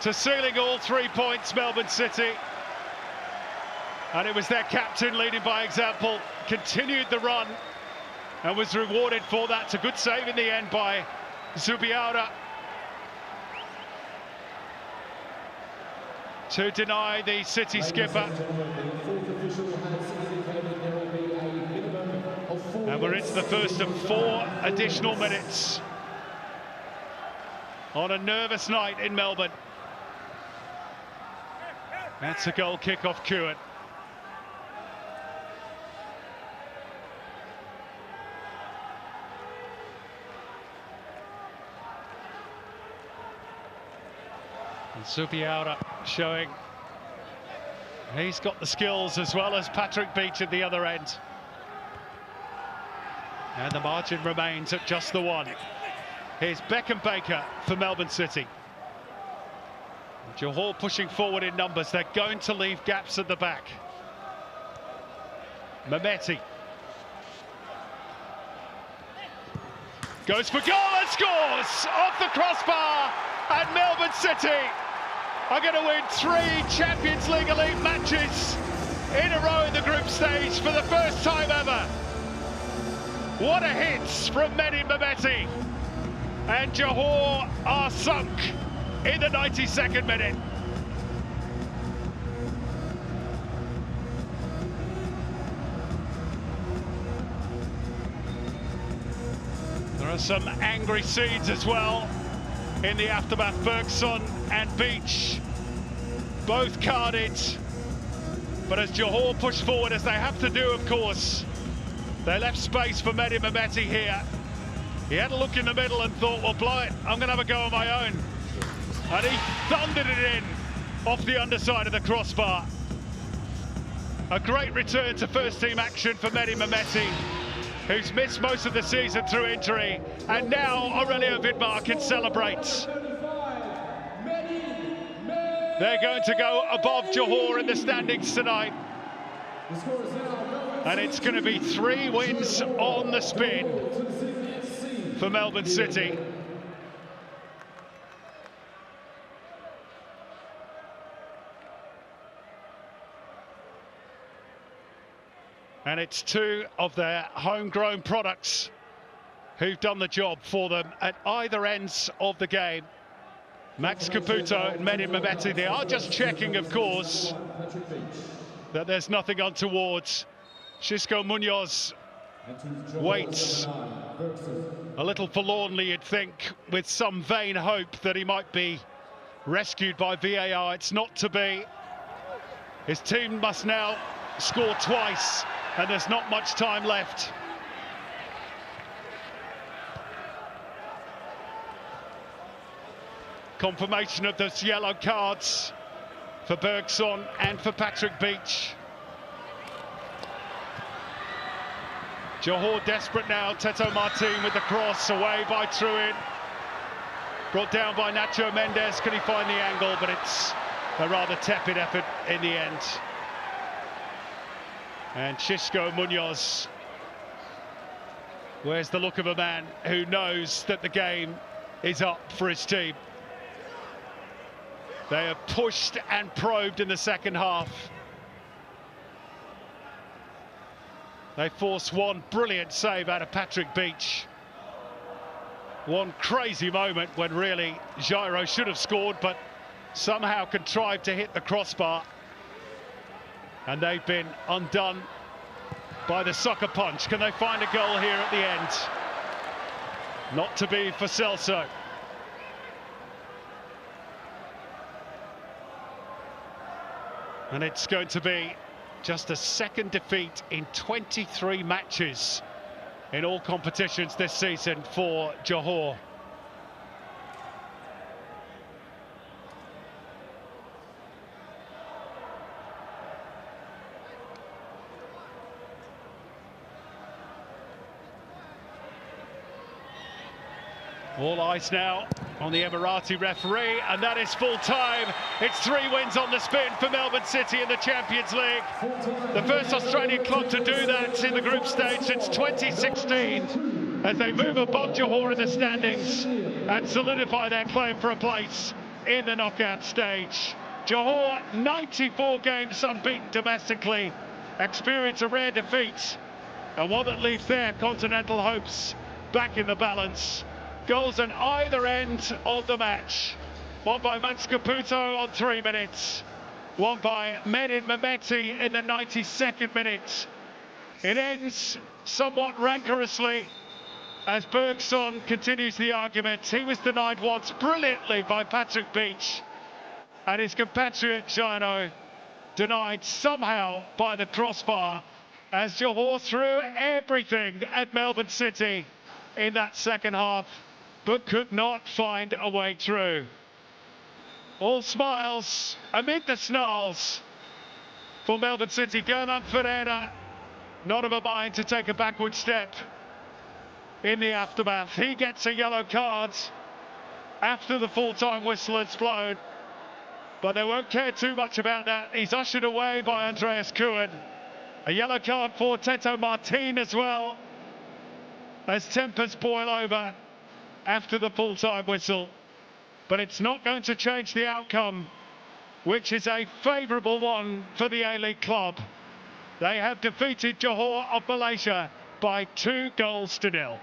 to sealing all 3 points, Melbourne City. And it was their captain, leading by example, continued the run and was rewarded for that. It's a good save in the end by Zubiaura. to deny the City skipper. And we're into the first of 4 additional minutes on a nervous night in Melbourne. That's a goal kick off Kuat. And Zubiaura showing he's got the skills as well as Patrick Beach at the other end. And the margin remains at just the 1. Here's Beckham Baker for Melbourne City. Johor pushing forward in numbers. They're going to leave gaps at the back. Mehmeti goes for goal and scores off the crossbar, and Melbourne City are going to win 3 Champions League Elite matches in a row in the group stage for the first time ever. What a hit from Mehmeti, and Johor are sunk in the 92nd minute. There are some angry scenes as well in the aftermath. Bergson and Beach both carded, but as Johor push forward, as they have to do, of course, they left space for Mehmeti here. He had a look in the middle and thought, well, blow it, I'm going to have a go on my own. And he thundered it in off the underside of the crossbar. A great return to first-team action for Mehmeti, who's missed most of the season through injury. And now Aurelio Vidmar can celebrate. They're going to go above Johor in the standings tonight. And it's going to be 3 wins on the spin for Melbourne City. And it's 2 of their homegrown products who've done the job for them at either ends of the game. Max Caputo and Mehmeti, they are just checking, of course, that there's nothing untoward. Xisco Munoz waits a little forlornly, you'd think, with some vain hope that he might be rescued by VAR. It's not to be. His team must now score twice, and there's not much time left. Confirmation of those yellow cards for Bergson and for Patrick Beach. Johor desperate now. Teto Martin with the cross, away by Truin. Brought down by Nacho Mendes. Can he find the angle? But it's a rather tepid effort in the end. And Xisco Munoz wears the look of a man who knows that the game is up for his team. They have pushed and probed in the second half. They force one brilliant save out of Patrick Beach. One crazy moment when really Jairo should have scored, but somehow contrived to hit the crossbar. And they've been undone by the sucker punch. Can they find a goal here at the end? Not to be for Celso. And it's going to be just a second defeat in 23 matches in all competitions this season for Johor. All eyes now on the Emirati referee, and that is full time. It's 3 wins on the spin for Melbourne City in the Champions League. The first Australian club to do that in the group stage since 2016, as they move above Johor in the standings and solidify their claim for a place in the knockout stage. Johor, 94 games unbeaten domestically, experience a rare defeat, and one that leaves their continental hopes back in the balance. Goals on either end of the match. One by Max Caputo on 3 minutes, won by Medin Mehmeti in the 92nd minute. It ends somewhat rancorously as Bergson continues the argument. He was denied once brilliantly by Patrick Beach, and his compatriot Gino denied somehow by the crossbar, as Johor threw everything at Melbourne City in that second half, but could not find a way through. All smiles amid the snarls for Melbourne City. German Ferreira not of a mind to take a backward step in the aftermath. He gets a yellow card after the full-time whistle has blown, but they won't care too much about that. He's ushered away by Andreas Kuhn. A yellow card for Teto Martin as well, as tempers boil over after the full-time whistle. But it's not going to change the outcome, which is a favourable one for the A-League club. They have defeated Johor of Malaysia by 2-0.